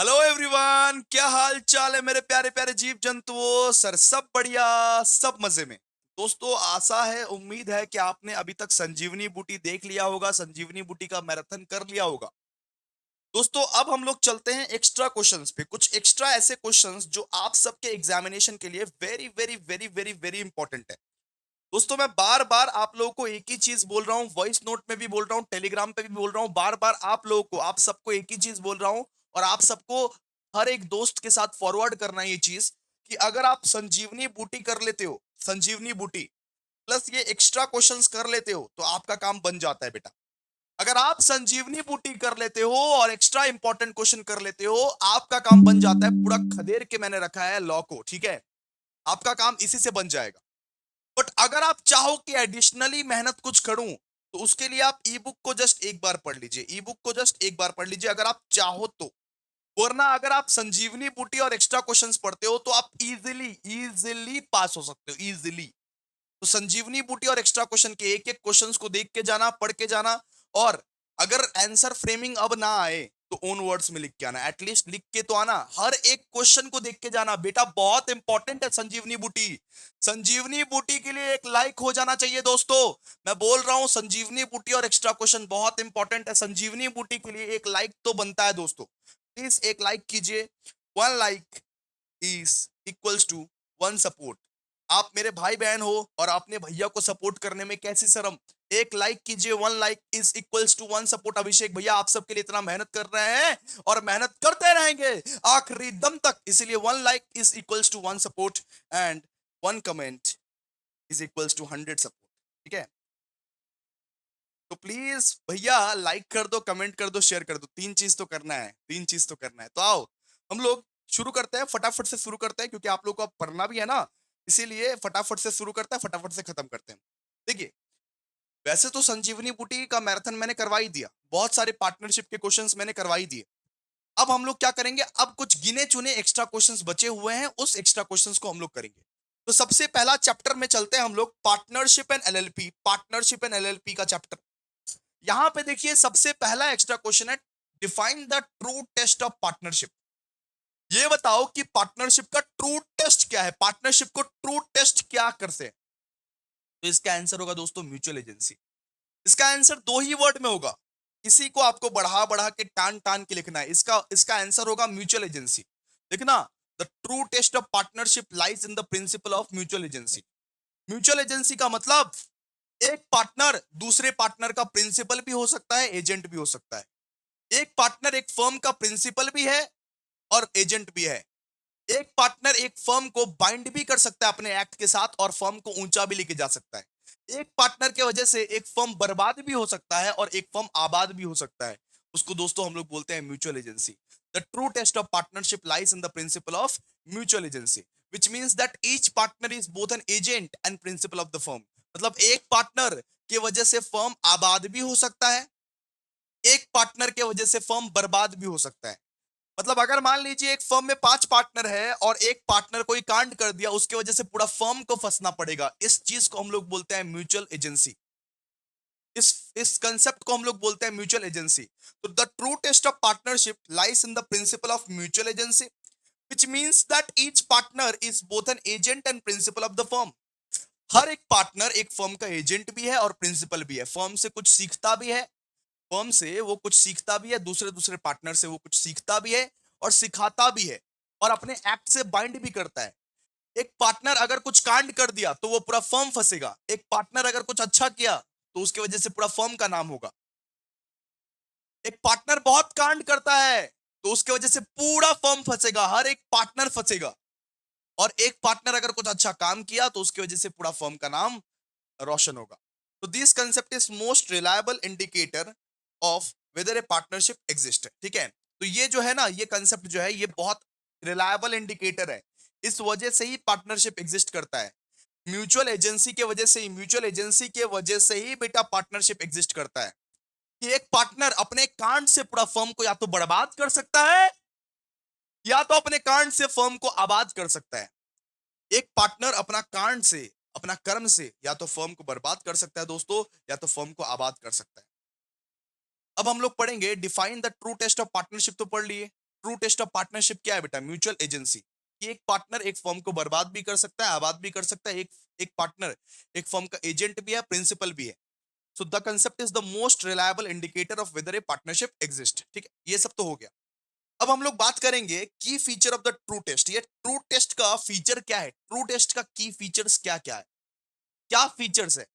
Hello everyone, क्या हाल चाल है मेरे प्यारे प्यारे जीव जंतुओं। सर सब बढ़िया, सब मजे में। दोस्तों, आशा है, उम्मीद है कि आपने अभी तक संजीवनी बूटी देख लिया होगा, संजीवनी बूटी का मैराथन कर लिया होगा। दोस्तों, अब हम लोग चलते हैं एक्स्ट्रा क्वेश्चंस पे। कुछ एक्स्ट्रा ऐसे क्वेश्चंस जो आप सबके एग्जामिनेशन के लिए very very very very very important है। दोस्तों, मैं बार बार आप लोगों को एक ही चीज बोल रहा हूं, वॉइस नोट में भी बोल रहा हूं, टेलीग्राम पे भी बोल रहा हूं, बार बार आप लोगों को, आप सबको एक ही चीज बोल रहा हूं। और आप सबको हर एक दोस्त के साथ फॉरवर्ड करना है ये चीज कि अगर आप संजीवनी बूटी कर लेते हो, संजीवनी बूटी प्लस ये एक्स्ट्रा क्वेश्चंस कर लेते हो, तो आपका काम बन जाता है बेटा। अगर आप संजीवनी बूटी कर लेते हो और एक्स्ट्रा इंपॉर्टेंट क्वेश्चन कर लेते हो, आपका काम बन जाता है। पूरा खदेड़ के मैंने रखा है लॉ को, ठीक है। आपका काम इसी से बन जाएगा। बट अगर आप चाहो कि एडिशनली मेहनत कुछ करूं, तो उसके लिए आप ई बुक को जस्ट एक बार पढ़ लीजिए, ई बुक को जस्ट एक बार पढ़ लीजिए अगर आप चाहो तो। वरना अगर आप संजीवनी बूटी और एक्स्ट्रा क्वेश्चंस पढ़ते हो तो आप इजीली इजीली पास हो सकते हो, इजीली। तो संजीवनी बूटी और एक्स्ट्रा क्वेश्चन के एक एक क्वेश्चंस को देख के जाना, पढ़ के जाना। और अगर आंसर फ्रेमिंग अब ना आए तो ओन वर्ड्स में लिख के आना, एटलीस्ट लिख के तो आना। हर एक क्वेश्चन को देख के जाना बेटा, बहुत इंपॉर्टेंट है संजीवनी बूटी। संजीवनी बूटी के लिए एक लाइक हो जाना चाहिए दोस्तों। मैं बोल रहा हूं, संजीवनी बूटी और एक्स्ट्रा क्वेश्चन बहुत इंपॉर्टेंट है। संजीवनी बूटी के लिए एक लाइक तो बनता है दोस्तों। प्लीज एक लाइक कीजिए। 1 like is equals to 1 support. आप मेरे भाई बहन हो और आपने भैया को सपोर्ट करने में कैसी शर्म। एक लाइक कीजिए, 1 like is equals to 1 support. Abhishek भैया आप सबके लिए इतना मेहनत कर रहे हैं और मेहनत करते रहेंगे आखिरी दम तक, इसीलिए 1 like is equals to 1 support and 1 comment is equals to 100 support. ठीक है, तो प्लीज भैया लाइक कर दो, कमेंट कर दो, शेयर कर दो। तीन चीज तो करना है, तीन चीज तो करना है। तो आओ हम लोग शुरू करते हैं, फटाफट से शुरू करते हैं, क्योंकि आप लोग को अब पढ़ना भी है ना। इसीलिए फटाफट से शुरू करते हैं, फटाफट से खत्म करते हैं। देखिए, वैसे तो संजीवनी बूटी का मैराथन मैंने करवा ही दिया, बहुत सारे पार्टनरशिप के क्वेश्चंस मैंने करवा ही दिए। अब हम लोग क्या करेंगे, अब कुछ गिने चुने एक्स्ट्रा क्वेश्चंस बचे हुए हैं, उस एक्स्ट्रा क्वेश्चंस को हम लोग करेंगे। तो सबसे पहला चैप्टर में चलते हैं हम लोग, partnership and LLP. Partnership and LLP का चैप्टर। यहां पे देखिए, सबसे पहला एक्स्ट्रा क्वेश्चन है, define the true test of partnership. ये बताओ कि पार्टनरशिप का ट्रू टेस्ट क्या है, पार्टनरशिप को ट्रू टेस्ट क्या करते हैं। तो इसका आंसर होगा दोस्तों म्यूचुअल एजेंसी। इसका आंसर दो ही वर्ड में होगा, किसी को आपको बढ़ा बढ़ा के टान टान के लिखना है। इसका इसका आंसर होगा म्यूचुअल एजेंसी। देखना, the true test of partnership lies in the principle of mutual agency. Mutual agency का मतलब, एक पार्टनर दूसरे पार्टनर का प्रिंसिपल भी हो सकता है, एजेंट भी हो सकता है। एक पार्टनर एक फर्म का प्रिंसिपल भी है और एजेंट भी है। एक पार्टनर एक फर्म को बाइंड भी कर सकता है अपने एक्ट के साथ और फर्म को ऊंचा भी लेके जा सकता है। एक पार्टनर के वजह से एक फर्म बर्बाद भी हो सकता है और एक फर्म आबाद भी हो सकता है। उसको दोस्तों हम लोग बोलते हैं mutual agency. The true test of partnership lies in the principle of mutual agency, which means that each partner is both an agent and principal of the firm. मतलब एक पार्टनर के वजह से फर्म आबाद भी हो सकता है, एक पार्टनर के वजह से फर्म बर्बाद भी हो सकता है। मतलब अगर मान लीजिए एक फर्म में 5 पार्टनर है और एक पार्टनर कोई कांड कर दिया, उसके वजह से पूरा फर्म को फंसना पड़ेगा। इस चीज को हम लोग बोलते हैं म्यूचुअल एजेंसी। इस कंसेप्ट को हम लोग बोलते हैं म्यूचुअल एजेंसी। तो the true test of partnership lies in the principle of mutual agency, which means that each partner is both an agent and principal of the firm. हर एक partner एक firm का agent भी है और principal भी है। Firm से कुछ सीखता भी है, फर्म से वो कुछ सीखता भी है, दूसरे दूसरे पार्टनर से वो कुछ सीखता भी है और सिखाता भी है और अपने एक्ट से बाइंड भी करता है। एक पार्टनर अगर कुछ कांड कर दिया तो वो पूरा फर्म फंसेगा। एक पार्टनर अगर कुछ अच्छा किया तो उसकी वजह से पूरा फर्म का नाम होगा। एक पार्टनर बहुत कांड करता है तो उसकी वजह से पूरा फर्म फंसेगा, हर एक पार्टनर फंसेगा। और एक पार्टनर अगर कुछ अच्छा काम किया तो उसकी वजह से पूरा फर्म का नाम रोशन होगा। तो this concept is most reliable indicator of whether a partnership exist. ठीक है, तो ये जो है ना, ये कंसेप्ट जो है ये बहुत रिलायबल इंडिकेटर है। इस वजह से ही पार्टनरशिप एग्जिस्ट करता है। म्यूचुअल एजेंसी के वजह से ही, म्यूचुअल एजेंसी के वजह से ही बेटा पार्टनरशिप एग्जिस्ट करता है। कि एक पार्टनर अपने कांड से पूरा फर्म को या तो बर्बाद कर सकता है या तो अपने कांड से फर्म को आबाद कर सकता है। एक पार्टनर अपना कांड से, अपना कर्म से या तो फर्म को बर्बाद कर सकता है दोस्तों, या तो फर्म को आबाद कर सकता है। अब हम लोग पढ़ेंगे define the true test of partnership, तो पढ़ लिए। ट्रू टेस्ट ऑफ पार्टनरशिप क्या है बेटा? Mutual agency. एक पार्टनर एक फर्म को बर्बाद भी कर सकता है, आबाद भी कर सकता है। एक एक पार्टनर एक फर्म का एजेंट भी है, प्रिंसिपल भी है। So the concept is the most reliable indicator of whether a partnership exist. ठीक है, ये सब तो हो गया। अब हम लोग बात करेंगे की feature of the true test. ये ट्रू टेस्ट का फीचर क्या है? ट्रू टेस्ट का की फीचर्स क्या क्या है? क्या फीचर्स है?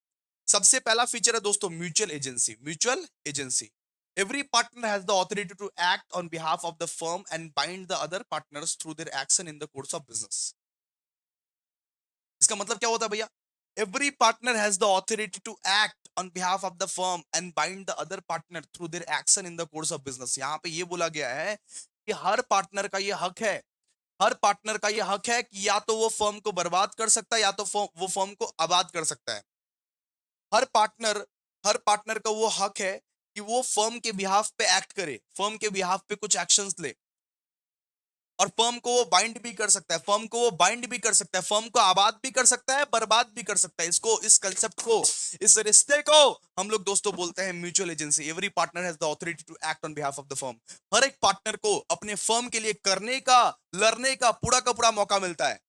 सबसे पहला फीचर है दोस्तों mutual agency. Mutual agency, every partner has the authority to act on behalf of the firm and bind the other partners through their action in the course of business। इसका मतलब क्या होता है भैया? Every partner has the authority to act on behalf of the firm and bind the other partner through their action in the course of business। यहाँ पे ये बोला गया है कि हर पार्टनर का ये हक है, हर पार्टनर का ये हक है कि या तो वो फर्म को बर्बाद कर सकता है या तो वो फर्म को आबाद कर सकता है। हर पार्टनर हर पार्टनर का वो हक है कि वो फर्म के बिहाफ पे एक्ट करे, फर्म के बिहाफ पे कुछ एक्शंस ले, और फर्म को वो बाइंड भी कर सकता है, फर्म को वो बाइंड भी कर सकता है, फर्म को आबाद भी कर सकता है, बर्बाद भी कर सकता है। इसको, इस कंसेप्ट को, इस रिश्ते को हम लोग दोस्तों बोलते हैं mutual agency. Every partner has the authority to act on behalf of the firm. हर एक पार्टनर को अपने फर्म के लिए करने का, लड़ने का पूरा मौका मिलता है।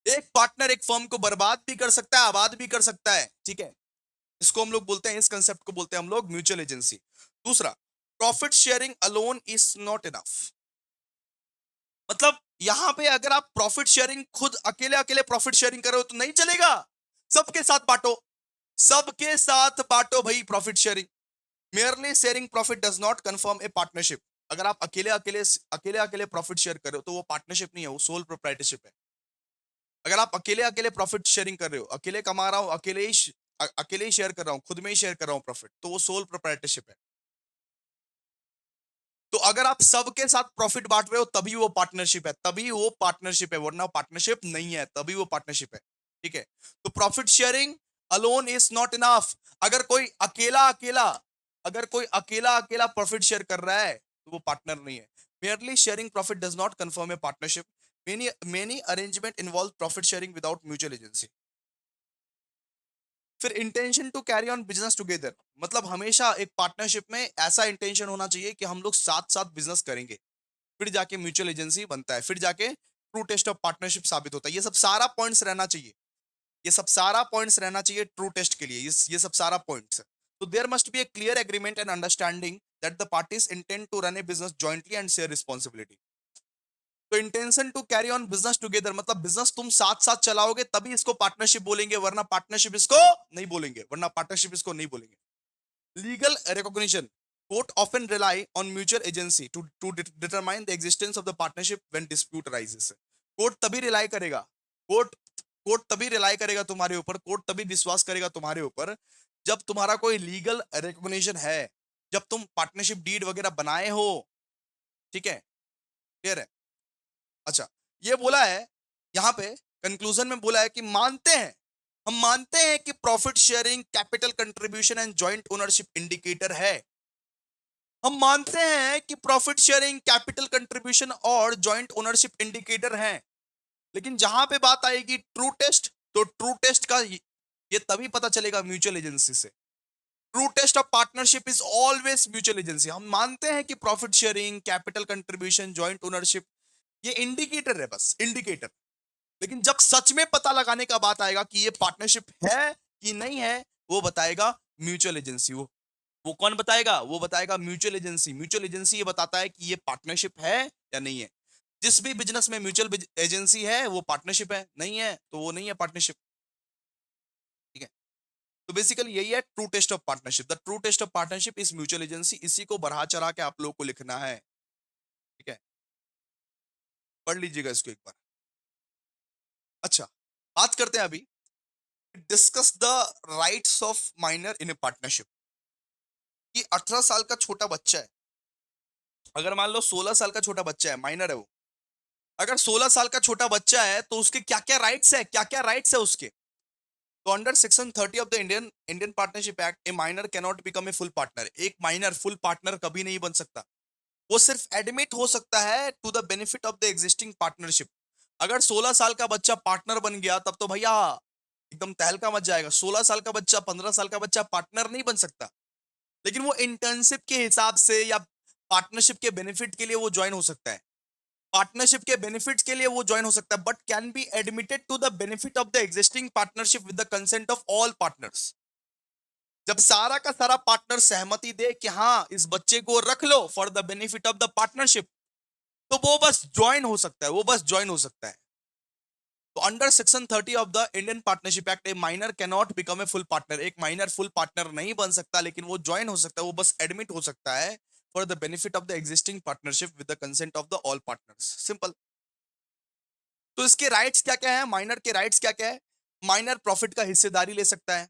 एक पार्टनर एक फर्म को बर्बाद भी कर सकता है, आबाद भी कर सकता है। ठीक है, इसको हम लोग बोलते हैं, इस कंसेप्ट को बोलते हैं हम लोग म्यूचुअल एजेंसी। दूसरा, profit sharing alone is not enough. मतलब यहां पे अगर आप प्रॉफिट शेयरिंग खुद अकेले अकेले प्रॉफिट शेयरिंग करो तो नहीं चलेगा। सबके साथ बांटो, सबके साथ बांटो भाई profit sharing. Merely sharing profit does not confirm a partnership. अगर आप अकेले अकेले प्रॉफिट शेयर कर रहे हो तो वो पार्टनरशिप नहीं है, वो सोल प्रोप्राइटरशिप है। अगर आप अकेले अकेले प्रॉफिट शेयरिंग कर रहे हो, अकेले कमा रहा हूं, अकेले ही शेयर कर रहा हूं, खुद में ही शेयर कर रहा हूं प्रॉफिट, तो वो सोल प्रोप्राइटरशिप है। तो अगर आप सबके साथ प्रॉफिट बांट रहे हो तभी वो पार्टनरशिप है, तभी वो पार्टनरशिप है, वरना पार्टनरशिप नहीं है, तभी वो पार्टनरशिप है। ठीक है, तो profit sharing alone is not enough. अगर कोई अकेला अकेला अगर कोई अकेला अकेला प्रॉफिट शेयर कर रहा है तो वो पार्टनर नहीं है। Merely sharing profit does not confirm a partnership. Many arrangement involve profit sharing without mutual agency. फिर intention to carry on business together, मतलब हमेशा एक पार्टनरशिप में ऐसा इंटेंशन होना चाहिए कि हम लोग साथ साथ बिजनेस करेंगे, फिर जाके म्यूचुअल एजेंसी बनता है, फिर जाके ट्रू टेस्ट ऑफ पार्टनरशिप साबित होता है। ये सब सारा पॉइंट्स रहना चाहिए, ये सब सारा पॉइंट्स रहना चाहिए ट्रू टेस्ट के लिए, ये सब सारा पॉइंट्स है। तो there must be a clear agreement and understanding that the parties intend to run a business jointly and share responsibility. तो intention to carry on business together मतलब बिजनेस तुम साथ साथ चलाओगे तभी इसको पार्टनरशिप बोलेंगे, वरना पार्टनरशिप इसको नहीं बोलेंगे, वरना पार्टनरशिप इसको नहीं बोलेंगे। Legal recognition. Court often rely on mutual agency to determine the existence of the partnership when dispute arises. Court तभी रिलाई करेगा, कोर्ट कोर्ट तभी रिलाई करेगा तुम्हारे ऊपर, कोर्ट तभी विश्वास करेगा तुम्हारे ऊपर जब तुम्हारा कोई लीगल रिकॉग्निशन है, जब तुम पार्टनरशिप डीड वगैरह बनाए हो। ठीक है, क्लियर है? अच्छा, ये बोला है यहाँ पे कंक्लूजन में, बोला है कि हम मानते हैं कि profit sharing, capital contribution and joint ownership indicator है। हम मानते हैं कि प्रॉफिट शेयरिंग, कैपिटल कंट्रीब्यूशन और जॉइंट ओनरशिप इंडिकेटर हैं, लेकिन जहां पे बात आएगी ट्रू टेस्ट, तो ट्रू टेस्ट का ये तभी पता चलेगा म्यूचुअल एजेंसी से। True test of partnership is always mutual agency. हम मानते हैं कि profit sharing, capital contribution, joint ownership ये इंडिकेटर है, बस इंडिकेटर। लेकिन जब सच में पता लगाने का बात आएगा कि ये पार्टनरशिप है कि नहीं है, वो बताएगा म्यूचुअल एजेंसी। वो कौन बताएगा? वो बताएगा म्यूचुअल एजेंसी। म्यूचुअल एजेंसी ये बताता है कि ये पार्टनरशिप है या नहीं है। जिस भी बिजनेस में म्यूचुअल एजेंसी है वो पार्टनरशिप है, नहीं है तो वो नहीं है पार्टनरशिप। ठीक है, तो बेसिकली यही है true test of partnership. The true test of partnership is mutual agency. इसी को बढ़ा चढ़ा के आप लोगों को लिखना है। ठीक है, पढ़ लीजिएगा इसको एक बार। अच्छा, बात करते हैं अभी, discuss the rights of minor in A partnership. कि 18 साल का छोटा बच्चा है, अगर मान लो 16 साल का छोटा बच्चा है, माइनर है वो, अगर 16 साल का छोटा बच्चा है तो उसके क्या क्या राइट्स है, क्या क्या राइट्स है उसके। तो under section 30 of the Indian Indian partnership act, A minor can not become a full partner. एक माइनर फुल पार्टनर कभी नहीं बन सकता, वो सिर्फ एडमिट हो सकता है to the benefit of the existing partnership. अगर 16 साल का बच्चा पार्टनर बन गया तब तो भैया एकदम तहलका मच जाएगा। 16 साल का बच्चा, 15 साल का बच्चा पार्टनर नहीं बन सकता, लेकिन वो इंटर्नशिप के हिसाब से या पार्टनरशिप के बेनिफिट के लिए वो ज्वाइन हो सकता है, पार्टनरशिप के बेनिफिट्स के लिए वो ज्वाइन हो सकता है, but can be admitted to the benefit of the existing partnership with the consent of all partners. जब सारा का सारा पार्टनर सहमति दे कि हाँ इस बच्चे को रख लो for the benefit of the partnership, तो वो बस ज्वाइन हो सकता है, वो बस ज्वाइन हो सकता है। तो under section 30 of the Indian partnership act A minor can not become a full partner. एक माइनर फुल पार्टनर नहीं बन सकता, लेकिन वो ज्वाइन हो सकता है, वो बस एडमिट हो सकता है for the benefit of the existing partnership with the consent of the all partners. Simple. तो इसके राइट्स क्या क्या है, माइनर के राइट्स क्या क्या है? माइनर प्रॉफिट का हिस्सेदारी ले सकता है,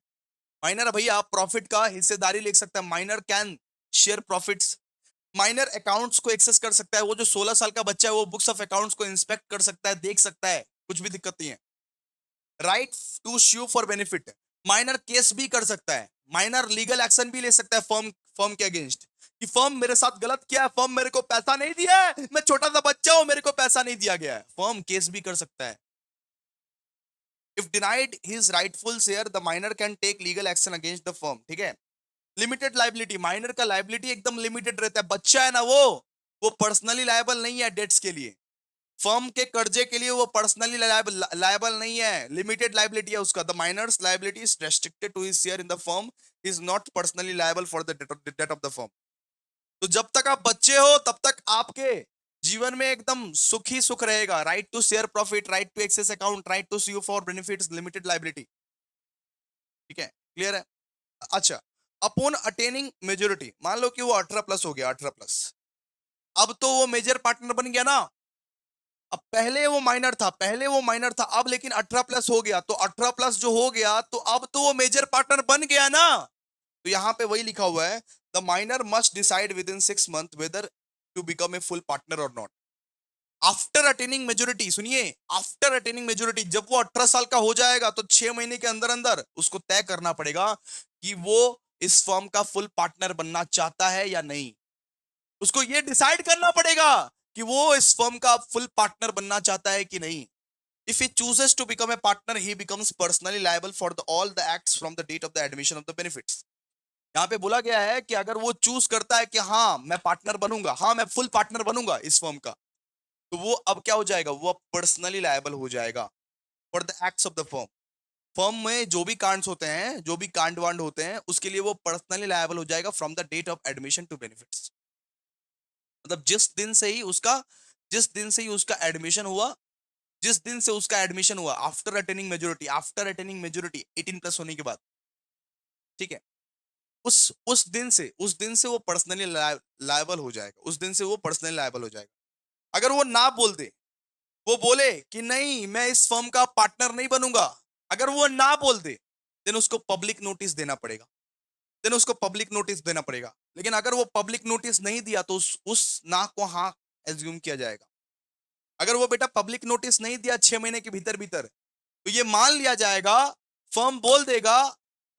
माइनर भैया आप प्रॉफिट का हिस्सेदारी ले सकता है, minor can share profits. Minor accounts को एक्सेस कर सकता है, वो जो 16 साल का बच्चा है वो बुक्स ऑफ अकाउंट्स को इंस्पेक्ट कर सकता है, देख सकता है, कुछ भी दिक्कत नहीं है। Right to sue for benefit, minor case भी कर सकता है, माइनर लीगल एक्शन भी ले सकता है फर्म फर्म के अगेंस्ट कि फर्म मेरे साथ गलत किया है, फर्म मेरे को पैसा नहीं दिया है, मैं छोटा सा बच्चा हूं, मेरे को पैसा नहीं दिया गया है, फर्म केस भी कर सकता है। If denied his rightful share the minor can take legal action against the firm. ठीक है। लिमिटेड लाइबिलिटी, माइनर का लाइबिलिटी एकदम लिमिटेड रहता है, बच्चा है ना वो पर्सनली लायबल नहीं है डेट्स के लिए, फर्म के कर्जे के लिए वो पर्सनली लायबल नहीं है, लिमिटेड लाइबिलिटी है उसका। The minor's liability is restricted to his share in the firm, is not personally liable for the date of the firm. तो जब तक आप बच्चे हो तब तक आपके जीवन में एकदम सुख ही सुख रहेगा, right to share profit, right to access account, right to sue for benefits, limited liability. ठीक है, क्लियर है? अच्छा, अपॉन अटेनिंग मेजोरिटी, मान लो कि वो 18 प्लस हो गया, 18 प्लस, अब तो वो मेजर पार्टनर बन गया ना। अब पहले वो माइनर था, पहले वो माइनर था, अब लेकिन 18 प्लस हो गया, तो 18 प्लस जो हो गया तो अब तो वो मेजर पार्टनर बन गया ना। तो यहां पे वही लिखा हुआ है, the minor must decide within 6 month whether to become a full partner और नॉट आफ्टर अटेनिंग मेजोरिटी। सुनिए, आफ्टर अटेनिंग मेजोरिटी, जब वो 18 साल का हो जाएगा तो 6 महीने के अंदर अंदर उसको तय करना पड़ेगा कि वो इस फर्म का फुल पार्टनर बनना चाहता है या नहीं। उसको ये डिसाइड करना पड़ेगा कि वो इस फर्म का फुल पार्टनर बनना चाहता है कि नहीं। If he chooses to become a partner he becomes personally liable for the all the acts from the date of the admission of the benefits. यहाँ पे बोला गया है कि अगर वो चूज करता है कि हाँ मैं पार्टनर बनूंगा, हाँ मैं फुल पार्टनर बनूंगा इस फर्म का, तो वो अब क्या हो जाएगा, वो अब पर्सनली लायबल हो जाएगा for the acts of the firm. Firm में जो भी कांड्स होते हैं, जो भी कांड वांड होते हैं, उसके लिए वो पर्सनली लायबल हो जाएगा from the date of admission to benefits. मतलब जिस दिन से ही उसका एडमिशन हुआ, जिस दिन से उसका एडमिशन हुआ, after attaining majority, after attaining majority 18 plus होने के बाद। ठीक है, उस दिन से वो पर्सनली लायबल हो जाएगा, उस दिन से वो पर्सनली लायबल हो जाएगा। अगर वो ना बोल दे, वो बोले कि नहीं मैं इस फर्म का पार्टनर नहीं बनूंगा, अगर वो ना बोल दे देन उसको पब्लिक नोटिस देना पड़ेगा, देन उसको पब्लिक नोटिस देना पड़ेगा। लेकिन अगर वो पब्लिक नोटिस नहीं दिया तो उस ना को हाँ एज्यूम किया जाएगा। अगर वो बेटा पब्लिक नोटिस नहीं दिया 6 महीने के भीतर भीतर, तो ये मान लिया जाएगा, फर्म बोल देगा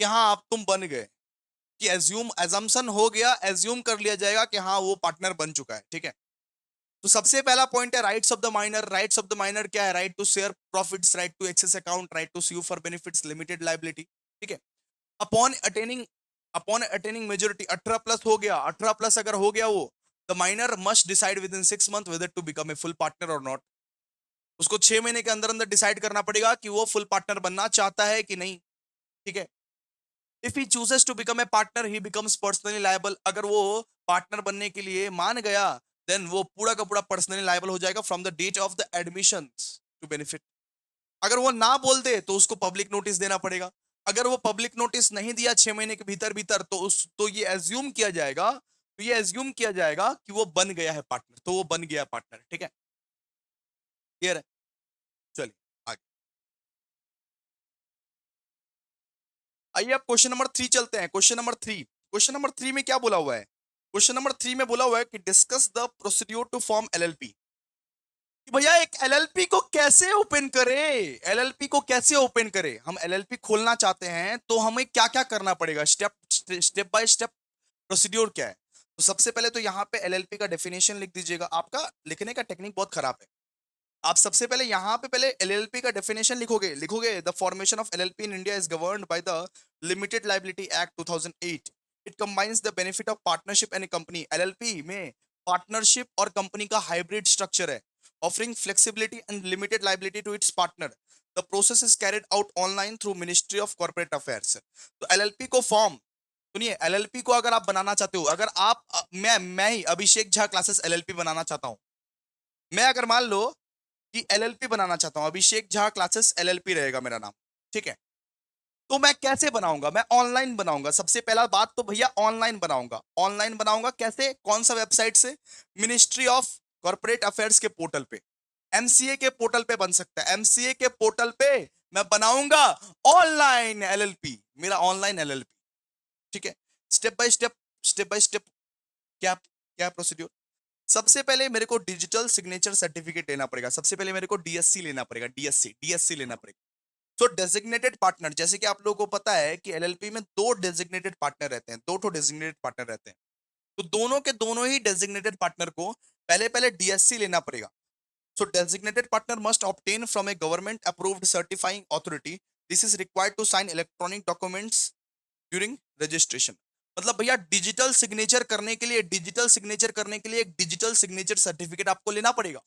कि हाँ अब तुम बन गए, कि एजम्पशन हो गया, एज्यूम कर लिया जाएगा कि हाँ वो पार्टनर बन चुका है। ठीक है। तो सबसे पहला पॉइंट है rights of the minor. Rights of the minor क्या है? Right to share profits, right to access account, right to sue for benefits, limited liability. ठीक है। Upon attaining upon attaining majority 18 plus हो गया, 18 प्लस अगर हो गया वो, the minor must decide within 6 month whether to become a full partner और not. उसको 6 महीने के अंदर अंदर डिसाइड करना पड़ेगा कि वो फुल पार्टनर बनना चाहता है कि नहीं। ठीक है। If he chooses to become a partner he becomes personally liable. अगर वो पार्टनर बनने के लिए मान गया, देन वो पूरा का पूरा पर्सनली लायबल हो जाएगा from the date of the admission to benefit. अगर वो ना बोल दे तो उसको पब्लिक नोटिस देना पड़ेगा। अगर वो पब्लिक नोटिस नहीं दिया 6 महीने के भीतर भीतर, तो ये एज्यूम किया जाएगा, कि वो बन गया है पार्टनर, तो वो बन गया पार्टनर। ठीक है, क्लियर है? चलिए आगे आइए, अब क्वेश्चन नंबर 3 चलते हैं। क्वेश्चन नंबर 3 में क्या बोला हुआ है? क्वेश्चन नंबर 3 में बोला हुआ है कि discuss the procedure to form LLP. कि भैया एक एलएलपी को कैसे ओपन करे, एलएलपी को कैसे ओपन करे। हम एलएलपी खोलना चाहते हैं तो हमें क्या क्या करना पड़ेगा, स्टेप बाय स्टेप प्रोसीड्यूर क्या है। तो सबसे पहले तो यहाँ पे एलएलपी का डेफिनेशन लिख दीजिएगा। आपका लिखने का टेक्निक बहुत खराब है। आप सबसे पहले यहाँ पे पहले एलएलपी का डेफिनेशन लिखोगे the formation of LLP in India is governed by the limited liability act 2008। It combines the benefit of partnership and company. LLP में पार्टनरशिप और कंपनी का हाइब्रिड स्ट्रक्चर है, offering flexibility and limited liability to its partner. The process is carried out online through ministry of corporate affairs. तो LLP को form, सुनिए, LLP को अगर आप बनाना चाहते हो, अगर आप मैं ही अभिषेक झा क्लासेस एलएलपी बनाना चाहता हूं, मैं अगर मान लो कि एलएलपी बनाना चाहता हूं, अभिषेक झा क्लासेस एलएलपी रहेगा मेरा नाम, ठीक है। तो मैं कैसे बनाऊंगा? मैं ऑनलाइन बनाऊंगा। सबसे पहला बात तो भैया ऑनलाइन बनाऊंगा। ऑनलाइन बनाऊंगा कैसे? कौन सा वेबसाइट से? मिनिस्ट्री ऑफ कॉर्पोरेट अफेयर्स के पोर्टल पे, एमसीए के पोर्टल पे बन सकता है। एमसीए के पोर्टल पे मैं बनाऊंगा ऑनलाइन एलएलपी, मेरा ऑनलाइन एलएलपी, ठीक है। Step by step, step by step, क्या क्या प्रोसीड्यूर? सबसे पहले मेरे को डिजिटल सिग्नेचर सर्टिफिकेट लेना पड़ेगा। सबसे पहले मेरे को डीएससी लेना पड़ेगा, डीएससी डीएससी लेना पड़ेगा। तो डेजिग्नेटेड पार्टनर, जैसे कि आप लोगों को पता है कि एलएलपी में दो डेजिग्नेटेड पार्टनर रहते हैं, दो डेजिग्नेटेड पार्टनर रहते हैं। तो दोनों के दोनों ही डेजिग्नेटेड पार्टनर को पहले पहले डीएससी लेना पड़ेगा। So designated partner must obtain from a government approved certifying authority. This is required to sign electronic documents during registration. मतलब भैया डिजिटल सिग्नेचर करने के लिए, डिजिटल सिग्नेचर करने के लिए एक डिजिटल सिग्नेचर सर्टिफिकेट आपको लेना पड़ेगा।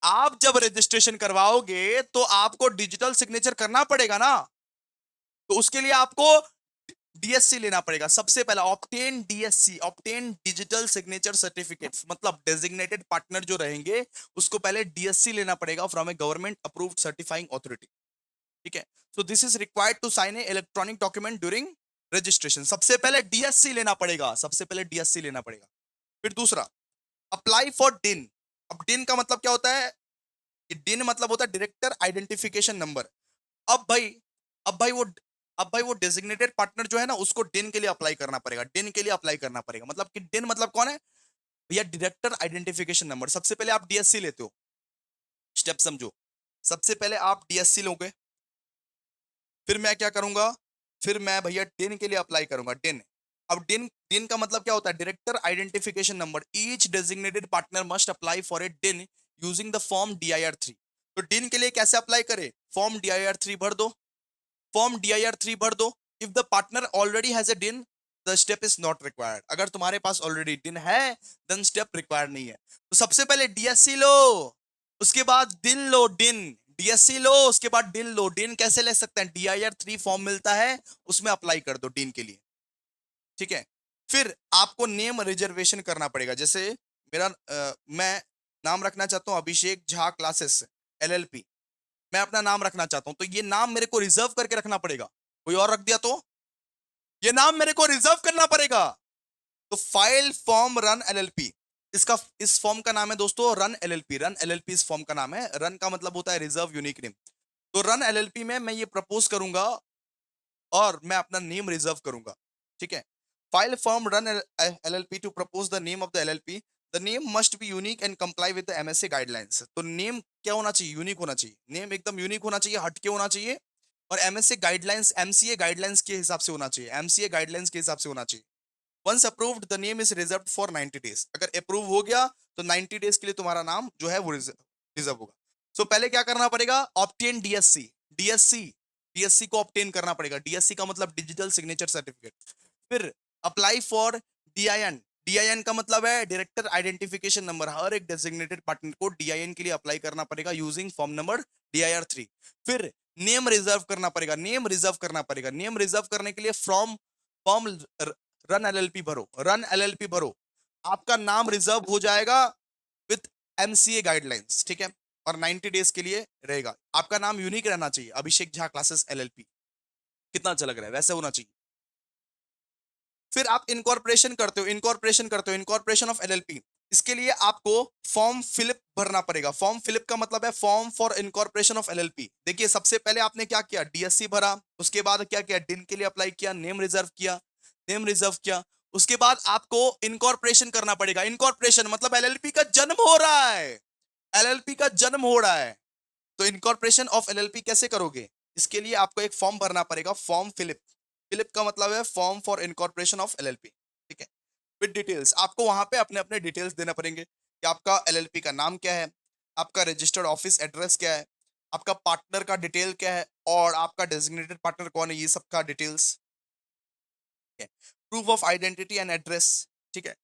आप जब रजिस्ट्रेशन करवाओगे तो आपको डिजिटल सिग्नेचर करना पड़ेगा ना, तो उसके लिए आपको डीएससी लेना पड़ेगा। सबसे पहला obtain DSC, obtain digital signature certificate, मतलब डेजिग्नेटेड पार्टनर जो रहेंगे उसको पहले डीएससी लेना पड़ेगा from a government approved certifying authority, ठीक है। So this is required to sign a electronic document during registration. सबसे पहले डीएससी लेना पड़ेगा, सबसे पहले डीएससी लेना पड़ेगा। फिर दूसरा, अप्लाई फॉर डिन। अब डिन का मतलब क्या होता है? डिन मतलब होता है डायरेक्टर आइडेंटिफिकेशन नंबर। अब भाई अब भाई वो अब भाई वो डेजिग्नेटेड पार्टनर जो है ना, उसको डिन के लिए अप्लाई करना पड़ेगा, डिन के लिए अप्लाई करना पड़ेगा। मतलब कि डिन मतलब कौन है भैया? Director identification number. सबसे पहले आप डीएससी लेते हो, स्टेप समझो। सबसे पहले आप डीएससी लोगे, फिर मैं क्या करूंगा? फिर मैं भैया डिन के लिए अप्लाई करूंगा, डिन। अब डिन डिन का मतलब क्या होता है? Director identification number. Each designated partner must apply for a डिन यूजिंग द फॉर्म DIR-3। तो डिन के लिए कैसे अप्लाई करे? फॉर्म DIR-3 भर दो, फॉर्म DIR-3 भर दो। If the partner already has a DIN, the step is not required. अगर तुम्हारे पास ऑलरेडी डिन है, देन स्टेप रिक्वायर्ड नहीं है। तो सबसे पहले डीएससी लो, उसके बाद डिन लो, डिन। डीएससी लो, उसके बाद डिन लो। डिन कैसे ले सकते हैं? DIR-3 फॉर्म मिलता है, उसमें अप्लाई कर दो डिन के लिए, ठीक है। फिर आपको नेम रिजर्वेशन करना पड़ेगा। जैसे मैं नाम रखना चाहता हूं अभिषेक झा क्लासेस एलएलपी, मैं अपना नाम रखना चाहता हूं, तो ये नाम मेरे को रिजर्व करके रखना पड़ेगा। कोई और रख दिया तो ये नाम मेरे को रिजर्व करना पड़ेगा। तो फाइल फॉर्म रन एलएलपी, इसका इस फॉर्म का नाम है दोस्तों रन एलएलपी। रन एलएलपी इस फॉर्म का नाम है। रन का मतलब होता है रिजर्व यूनिक नेम। तो रन एलएलपी में मैं ये प्रपोज करूंगा और मैं अपना नेम रिजर्व करूंगा, ठीक है। File form run LLP to propose the name of the LLP. The name must be unique and comply with the MSA guidelines. तो नेम क्या होना चाहिए? यूनिक होना चाहिए। नेम एकदम यूनिक होना चाहिए, हटके होना चाहिए, और एमएसए गाइडलाइंस, एमसीए गाइडलाइंस के हिसाब से होना चाहिए, एमसीए गाइडलाइंस के हिसाब से होना चाहिए। Once approved the name is reserve for 90 days. अगर अप्रूव हो गया तो 90 डेज के लिए तुम्हारा नाम जो है वो रिजर्व होगा। सो पहले क्या करना पड़ेगा? ऑब्टेन डीएससी, डीएससी, डीएससी को ऑब्टेन करना पड़ेगा। डीएससी का मतलब डिजिटल सिग्नेचर सर्टिफिकेट। फिर अप्लाई फॉर डीआईएन। डीआईएन का मतलब है डायरेक्टर आइडेंटिफिकेशन नंबर। हर एक डेजिग्नेटेड पार्टनर को डीआईएन के लिए अप्लाई करना पड़ेगा यूजिंग फॉर्म नंबर DIR-3। फिर नेम रिजर्व करना पड़ेगा, नेम रिजर्व करना पड़ेगा। नेम रिजर्व करने के लिए फ्रॉम फॉर्म रन एलएलपी भरो, रन एलएलपी भरो, आपका नाम रिजर्व हो जाएगा विथ एमसीए गाइडलाइंस, ठीक है। और 90 डेज के लिए रहेगा। आपका नाम यूनिक रहना चाहिए, अभिषेक झा क्लासेस एलएलपी। कितना अच्छा लग रहा है? वैसे होना चाहिए। फिर आप इनकॉर्पोरेशन करते हो, इनकॉर्पोरेशन करते हो, इनकॉर्पोरेशन ऑफ एलएलपी। इसके लिए आपको फॉर्म फिलिप भरना पड़ेगा। फॉर्म फिलिप का मतलब है form for incorporation of LLP. देखिए सबसे पहले आपने क्या किया? डीएससी भरा, उसके बाद क्या किया? डिन के लिए अप्लाई किया, नेम रिजर्व किया, नेम रिजर्व किया। उसके बाद आपको इनकॉर्पोरेशन करना पड़ेगा। इनकॉर्पोरेशन मतलब एलएलपी का जन्म हो रहा है, एलएलपी का जन्म हो रहा है। तो इनकॉर्पोरेशन ऑफ एलएलपी कैसे करोगे? इसके लिए आपको एक फॉर्म भरना पड़ेगा, फॉर्म फिलिप। फिलिप का मतलब है form for incorporation of LLP, ठीक है। विद डिटेल्स, आपको वहां पे अपने अपने डिटेल्स देना पड़ेंगे कि आपका एलएलपी का नाम क्या है, आपका रजिस्टर्ड ऑफिस एड्रेस क्या है, आपका पार्टनर का डिटेल क्या है, और आपका डेजिग्नेटेड पार्टनर कौन है, ये सब का डिटेल्स, ठीक है। Proof of identity and address, ठीक है।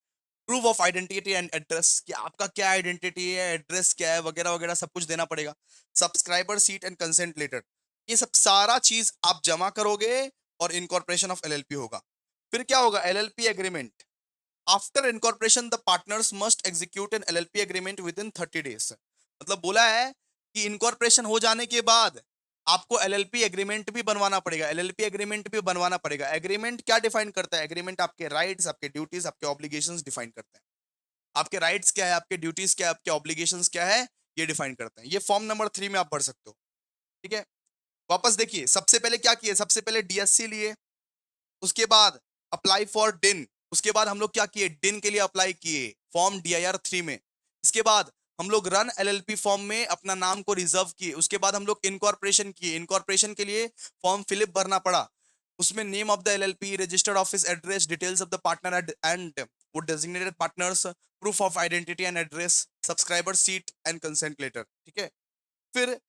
Proof of identity and address, कि आपका क्या आइडेंटिटी है, एड्रेस क्या है, वगैरह वगैरह सब कुछ देना पड़ेगा। Subscriber sheet and consent letter, ये सब सारा चीज आप जमा करोगे और इनकॉर्पोरेशन ऑफ एलएलपी होगा। फिर क्या होगा, LLP agreement. After incorporation the partners must execute an LLP agreement within 30 days। मतलब बोला है कि इनकॉर्पोरेशन हो जाने के बाद आपको एलएलपी एग्रीमेंट भी बनवाना पड़ेगा, एलएलपी एग्रीमेंट भी बनवाना पड़ेगा। एग्रीमेंट क्या डिफाइन करता है, एग्रीमेंट आपके राइट्स, आपके ड्यूटीज, आपके ऑब्लिगेशंस डिफाइन करता है। आपके राइट्स क्या है, आपके ड्यूटीज क्या है, आपके ऑब्लिगेशंस क्या है, ये डिफाइन करते हैं। ये फॉर्म नंबर 3 में आप भर सकते हो। ठीक है, वापस देखिए, सबसे पहले क्या किए, सबसे पहले डीएससी लिए, उसके बाद अप्लाई फॉर डिन, उसके बाद हम लोग क्या किए, डिन के लिए अप्लाई किए फॉर्म DIR 3 में। इसके बाद हम लोग रन एलएलपी फॉर्म में अपना नाम को रिजर्व किए। उसके बाद हम लोग इनकॉर्पोरेशन किए, इनकॉर्पोरेशन के लिए फॉर्म फिलिप भरना पड़ा। उसमें name of the LLP, registered office address, details of the partner and वो designated partners, proof of identity and address, subscriber sheet and consent letter. ठीक है, फिर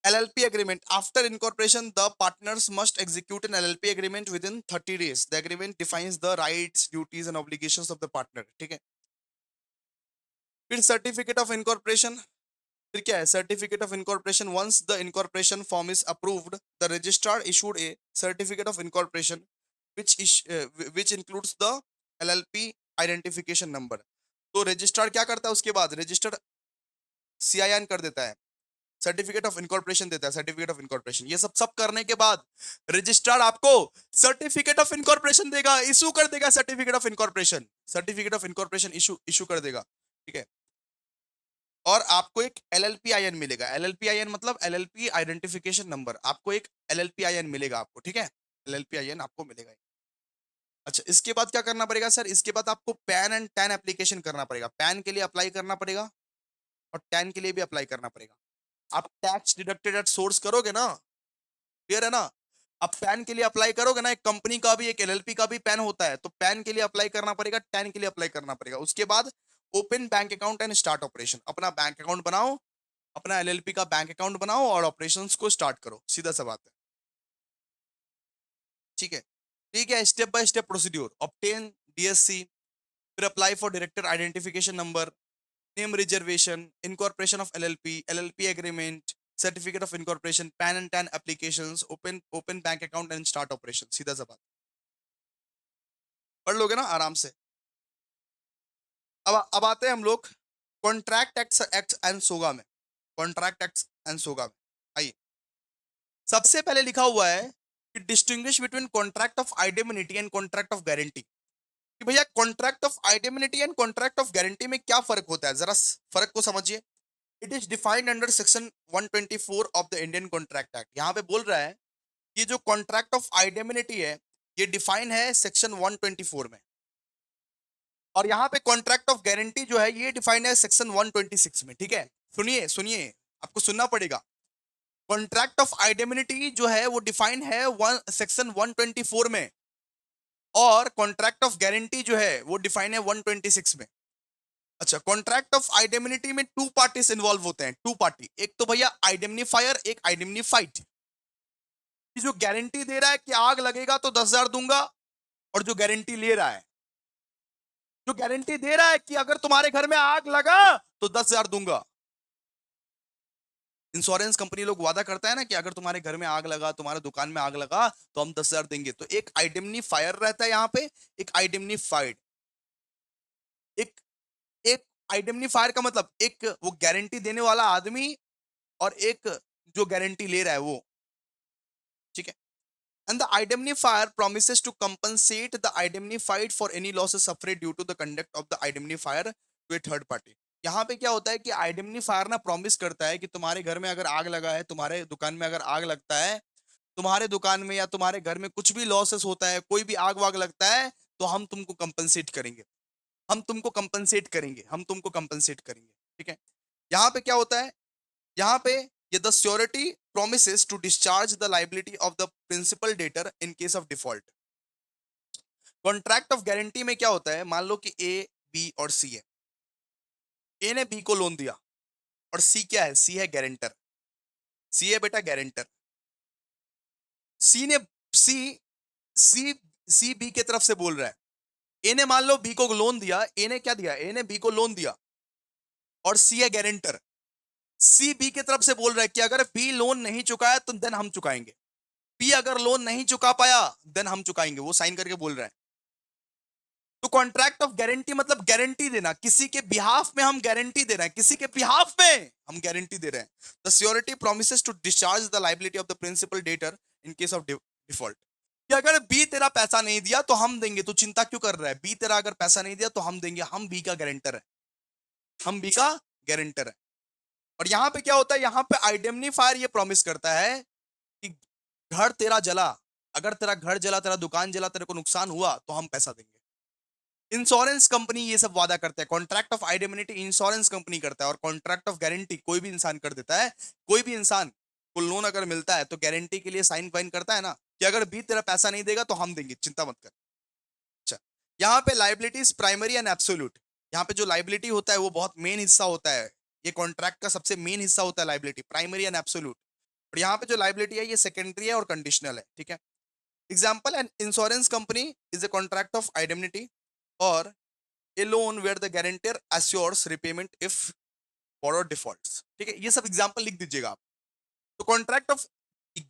LLP agreement. After incorporation, the partners must execute an LLP agreement within 30 days. The agreement defines the rights, duties and obligations of the partner. ठीक है, फिर certificate of incorporation. फिर क्या है, certificate of incorporation. Once the incorporation form is approved, the registrar issued a certificate of incorporation which includes the LLP identification number. तो registrar क्या करता है, उसके बाद रजिस्टर्ड CIN कर देता है, सर्टिफिकेट ऑफ इनकॉर्पोरेशन देता है, सर्टिफिकेट ऑफ इनकॉर्पोरेशन। ये सब सब करने के बाद रजिस्ट्रार आपको सर्टिफिकेट ऑफ इनकॉर्पोरेशन देगा, इशू कर देगा certificate of incorporation, certificate of incorporation issue issue कर देगा। ठीक है, और आपको एक LLPIN मिलेगा। LLPIN मतलब LLP आइडेंटिफिकेशन नंबर, आपको एक LLPIN मिलेगा आपको। ठीक है, LLPIN आपको मिलेगा। अच्छा, इसके बाद क्या करना पड़ेगा सर, इसके बाद आपको पैन एंड टैन एप्लीकेशन करना पड़ेगा। पैन के लिए अप्लाई करना पड़ेगा और टैन के लिए भी अप्लाई करना पड़ेगा। आप टैक्स डिडक्टेड एट सोर्स करोगे ना, क्लियर है ना। आप पैन के लिए अप्लाई करोगे ना, एक कंपनी का भी एक एलएलपी का भी पैन होता है, तो पैन के लिए अप्लाई करना पड़ेगा, टैन के लिए अप्लाई करना पड़ेगा। उसके बाद open bank account and start operation, अपना बैंक अकाउंट बनाओ, अपना एलएलपी का बैंक अकाउंट बनाओ और ऑपरेशंस को स्टार्ट करो, सीधा सा बात है। ठीक है, ठीक है, step by step procedure. Obtain DSC, फिर apply for director identification number, name reservation, incorporation of LLP, LLP agreement, certificate of incorporation, PAN and TAN applications, open bank account and start operation। सीधा सा बात, पढ़ लोगे ना आराम से। अब आते हैं हम लोग कॉन्ट्रैक्ट एक्ट एंड सोगा में। कॉन्ट्रैक्ट एक्ट एंड सोगा में आइए, सबसे पहले लिखा हुआ है कि distinguish between contract of indemnity and contract of guarantee. कि भैया contract of indemnity and contract of guarantee में क्या फर्क होता है, जरा फर्क को समझिए। It is defined under section 124 of the Indian Contract Act. यहाँ पे बोल रहा है कि जो कॉन्ट्रैक्ट ऑफ आइडेमिनिटी है ये डिफाइन है सेक्शन 124 में, और यहाँ पे कॉन्ट्रैक्ट ऑफ गारंटी जो है ये डिफाइन है सेक्शन 126 में। ठीक है, सुनिए सुनिए, आपको सुनना पड़ेगा। कॉन्ट्रैक्ट ऑफ आइडेमिनिटी जो है वो डिफाइन है सेक्शन 124 में, और कॉन्ट्रैक्ट ऑफ गारंटी जो है वो डिफाइन है 126 में। अच्छा, कॉन्ट्रैक्ट ऑफ आइडेमिनिटी में टू पार्टीज इन्वॉल्व होते हैं, टू पार्टी, एक तो भैया आइडेमनिफायर, एक आइडेमनिफाइड। कि जो गारंटी दे रहा है कि आग लगेगा तो 10,000 दूंगा, और जो गारंटी ले रहा है, जो गारंटी दे रहा है कि अगर तुम्हारे घर में आग लगा तो 10,000 दूंगा। इंश्योरेंस कंपनी लोग वादा करता है ना कि अगर तुम्हारे घर में आग लगा, तुम्हारे दुकान में आग लगा तो हम 10,000 देंगे। तो एक आइडेमनिफायर रहता है यहाँ पे, एक आइडेमनिफाइड। एक एक आइडेमनिफायर का मतलब एक वो गारंटी देने वाला आदमी, और एक जो गारंटी ले रहा है वो। ठीक है, and the indemnifier promises to compensate the indemnified for any losses suffered due to the conduct of the indemnifier to a third party। यहाँ पे क्या होता है कि आइडेमनिफायर ना प्रॉमिस करता है कि तुम्हारे घर में अगर आग लगा है, तुम्हारे दुकान में अगर आग लगता है, तुम्हारे दुकान में या तुम्हारे घर में कुछ भी लॉसेस होता है, कोई भी आग वाग लगता है, तो हम तुमको कंपनसेट करेंगे, हम तुमको कंपनसेट करेंगे, हम तुमको कंपनसेट करेंगे। ठीक है, यहाँ पे क्या होता है, यहाँ पे ये the surety promises to discharge the liability of the principal debtor in case of default। Contract of guarantee में क्या होता है, मान लो कि ए, बी और सी है। ए ने बी को लोन दिया, और सी क्या है, सी है गारंटर, सी है बेटा गारंटर। सी ने सी सी सी बी की तरफ से बोल रहा है ए ने मान लो बी को लोन दिया, ए ने क्या दिया, ए ने बी को लोन दिया और सी है गारंटर। सी बी की तरफ से बोल रहा है कि अगर बी लोन नहीं चुकाया तो देन हम चुकाएंगे, बी अगर लोन नहीं चुका पाया देन हम चुकाएंगे, वो साइन करके बोल रहा है। तो कॉन्ट्रैक्ट ऑफ गारंटी मतलब गारंटी देना, किसी के बिहाफ में हम गारंटी दे रहे हैं, किसी के बिहाफ में हम गारंटी दे रहे हैं। The surety promises to discharge the liability of the principal debtor in case of default. कि अगर बी तेरा पैसा नहीं दिया तो हम देंगे, तो चिंता क्यों कर रहा है, बी तेरा अगर पैसा नहीं दिया तो हम देंगे, हम बी का गारंटर है, हम बी का गारंटर है। और यहां पे क्या होता है, यहां पे आइडेमनीफायर ये प्रॉमिस करता है कि घर तेरा जला, अगर तेरा घर जला, तेरा दुकान जला, तेरे को नुकसान हुआ तो हम पैसा देंगे। इंश्योरेंस कंपनी ये सब वादा करते हैं, कॉन्ट्रैक्ट ऑफ आइडेमिनिटी इंश्योरेंस कंपनी करता है, और कॉन्ट्रैक्ट ऑफ गारंटी कोई भी इंसान कर देता है। कोई भी इंसान को लोन अगर मिलता है तो गारंटी के लिए साइन वाइन करता है ना, कि अगर भी तेरा पैसा नहीं देगा तो हम देंगे, चिंता मत कर। अच्छा, यहाँ पे लाइबिलिटीज प्राइमरी एंड एब्सोल्यूट, यहाँ पे जो लाइबिलिटी होता है वो बहुत मेन हिस्सा होता है, ये कॉन्ट्रैक्ट का सबसे मेन हिस्सा होता है लाइबिलिटी, प्राइमरी एंड एब्सोल्यूट। और यहाँ पे जो लाइबिलिटी है ये सेकेंडरी है और कंडीशनल है, ठीक है। Example, an insurance company is a contract of indemnity और a loan where the guarantor assures repayment if borrower defaults, ठीक है। ये सब एग्जांपल लिख दीजिएगा आप। तो कॉन्ट्रैक्ट ऑफ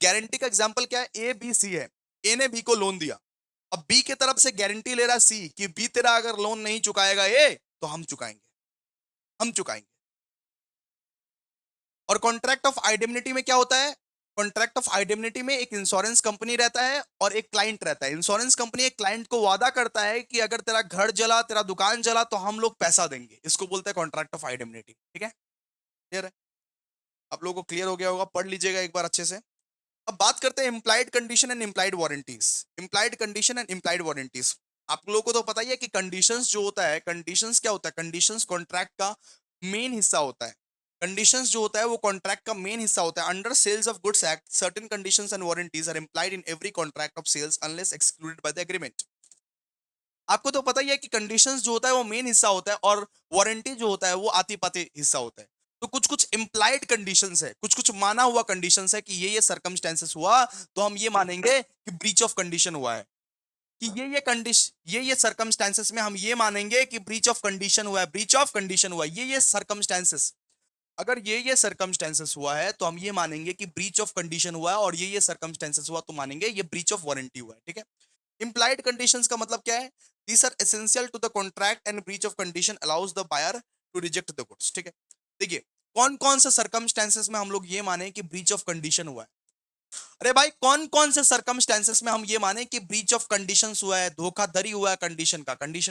गारंटी का एग्जांपल क्या है, ए बी सी है, ए ने बी को लोन दिया, अब बी की तरफ से गारंटी ले रहा सी कि बी तेरा अगर लोन नहीं चुकाएगा ए तो हम चुकाएंगे, हम चुकाएंगे। और कॉन्ट्रैक्ट ऑफ आइडेमिनिटी में क्या होता है, कॉन्ट्रैक्ट ऑफ आइडेमिनिटी में एक इंश्योरेंस कंपनी रहता है और एक क्लाइंट रहता है। इंश्योरेंस कंपनी एक क्लाइंट को वादा करता है कि अगर तेरा घर जला, तेरा दुकान जला तो हम लोग पैसा देंगे, इसको बोलते हैं कॉन्ट्रैक्ट ऑफ आइडेमिनिटी, ठीक है। क्लियर है, आप लोगों को क्लियर हो गया होगा, पढ़ लीजिएगा एक बार अच्छे से। अब बात करते हैं implied condition and implied warranties. Implied condition and implied warranties, आप लोगों को तो पता ही है कि कंडीशंस जो होता है, कंडीशंस क्या होता है, कंडीशंस कॉन्ट्रैक्ट का मेन हिस्सा होता है। कंडीशंस जो होता है वो कॉन्ट्रैक्ट का मेन हिस्सा होता है। Under sales of goods act certain conditions and warranties are implied in every contract of sales unless excluded by the agreement. आपको तो पता ही है कि कंडीशंस जो होता है वो मेन हिस्सा होता है और वारंटी जो होता है वो आती पाती हिस्सा होता है। तो कुछ कुछ इंप्लाइड कंडीशंस है, कुछ कुछ माना हुआ कंडीशंस है कि ये सर्कमस्टेंसेस हुआ तो हम ये मानेंगे कि ब्रीच ऑफ कंडीशन हुआ है, कि ये कंडीशन, ये सर्कमस्टेंसेस में हम ये मानेंगे कि ब्रीच ऑफ कंडीशन हुआ है, ब्रीच ऑफ कंडीशन हुआ है, ये सर्कमस्टेंसेस। अगर ये सर्कमस्टेंसेस हुआ है तो हम ये मानेंगे कि ब्रीच ऑफ कंडीशन हुआ है, और ये सर्कमस्टेंसेस हुआ तो मानेंगे ये ब्रीच ऑफ वारंटी हुआ है, ठीक है। इंप्लाइड कंडीशंस का मतलब क्या है, these are essential to the contract and breach of condition allows the buyer to reject the goods, ठीक है। देखिए कौन कौन से सर्कमस्टेंसेस में हम लोग ये माने कि ब्रीच ऑफ कंडीशन हुआ है। अरे भाई कौन कौन से सर्कमस्टेंसेस में हम ये माने कि ब्रीच ऑफ कंडीशंस हुआ है, धोखाधड़ी हुआ है, कंडीशन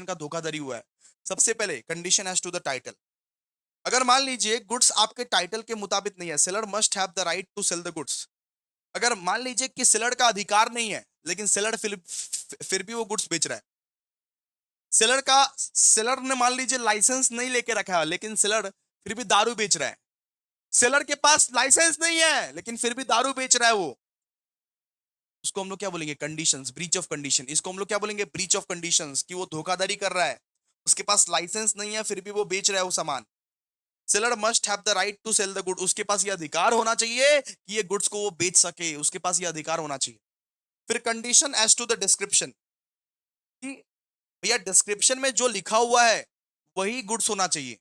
का धोखाधड़ी हुआ है। सबसे पहले condition as to the title. अगर मान लीजिए गुड्स आपके टाइटल के मुताबिक नहीं है, seller must have the right to sell the goods. अगर मान लीजिए कि सेलर का अधिकार नहीं है लेकिन सेलर फिर भी वो गुड्स बेच रहा है, सेलर ने मान लीजिए लाइसेंस नहीं लेके रखा है लेकिन सेलर फिर भी दारू बेच रहा है, सेलर के पास लाइसेंस नहीं है लेकिन फिर भी दारू बेच रहा है वो, उसको हम लोग क्या बोलेंगे, कंडीशंस, ब्रीच ऑफ कंडीशन। इसको हम लोग क्या बोलेंगे, ब्रीच ऑफ कंडीशंस, कि वो धोखाधड़ी कर रहा है, उसके पास लाइसेंस नहीं है फिर भी वो बेच रहा है वो सामान। Seller must have the right to sell the good, उसके पास ये अधिकार होना चाहिए कि ये गुड्स को वो बेच सके, उसके पास ये अधिकार होना चाहिए। फिर condition as to the description, कि भैया डिस्क्रिप्शन में जो लिखा हुआ है वही गुड्स होना चाहिए।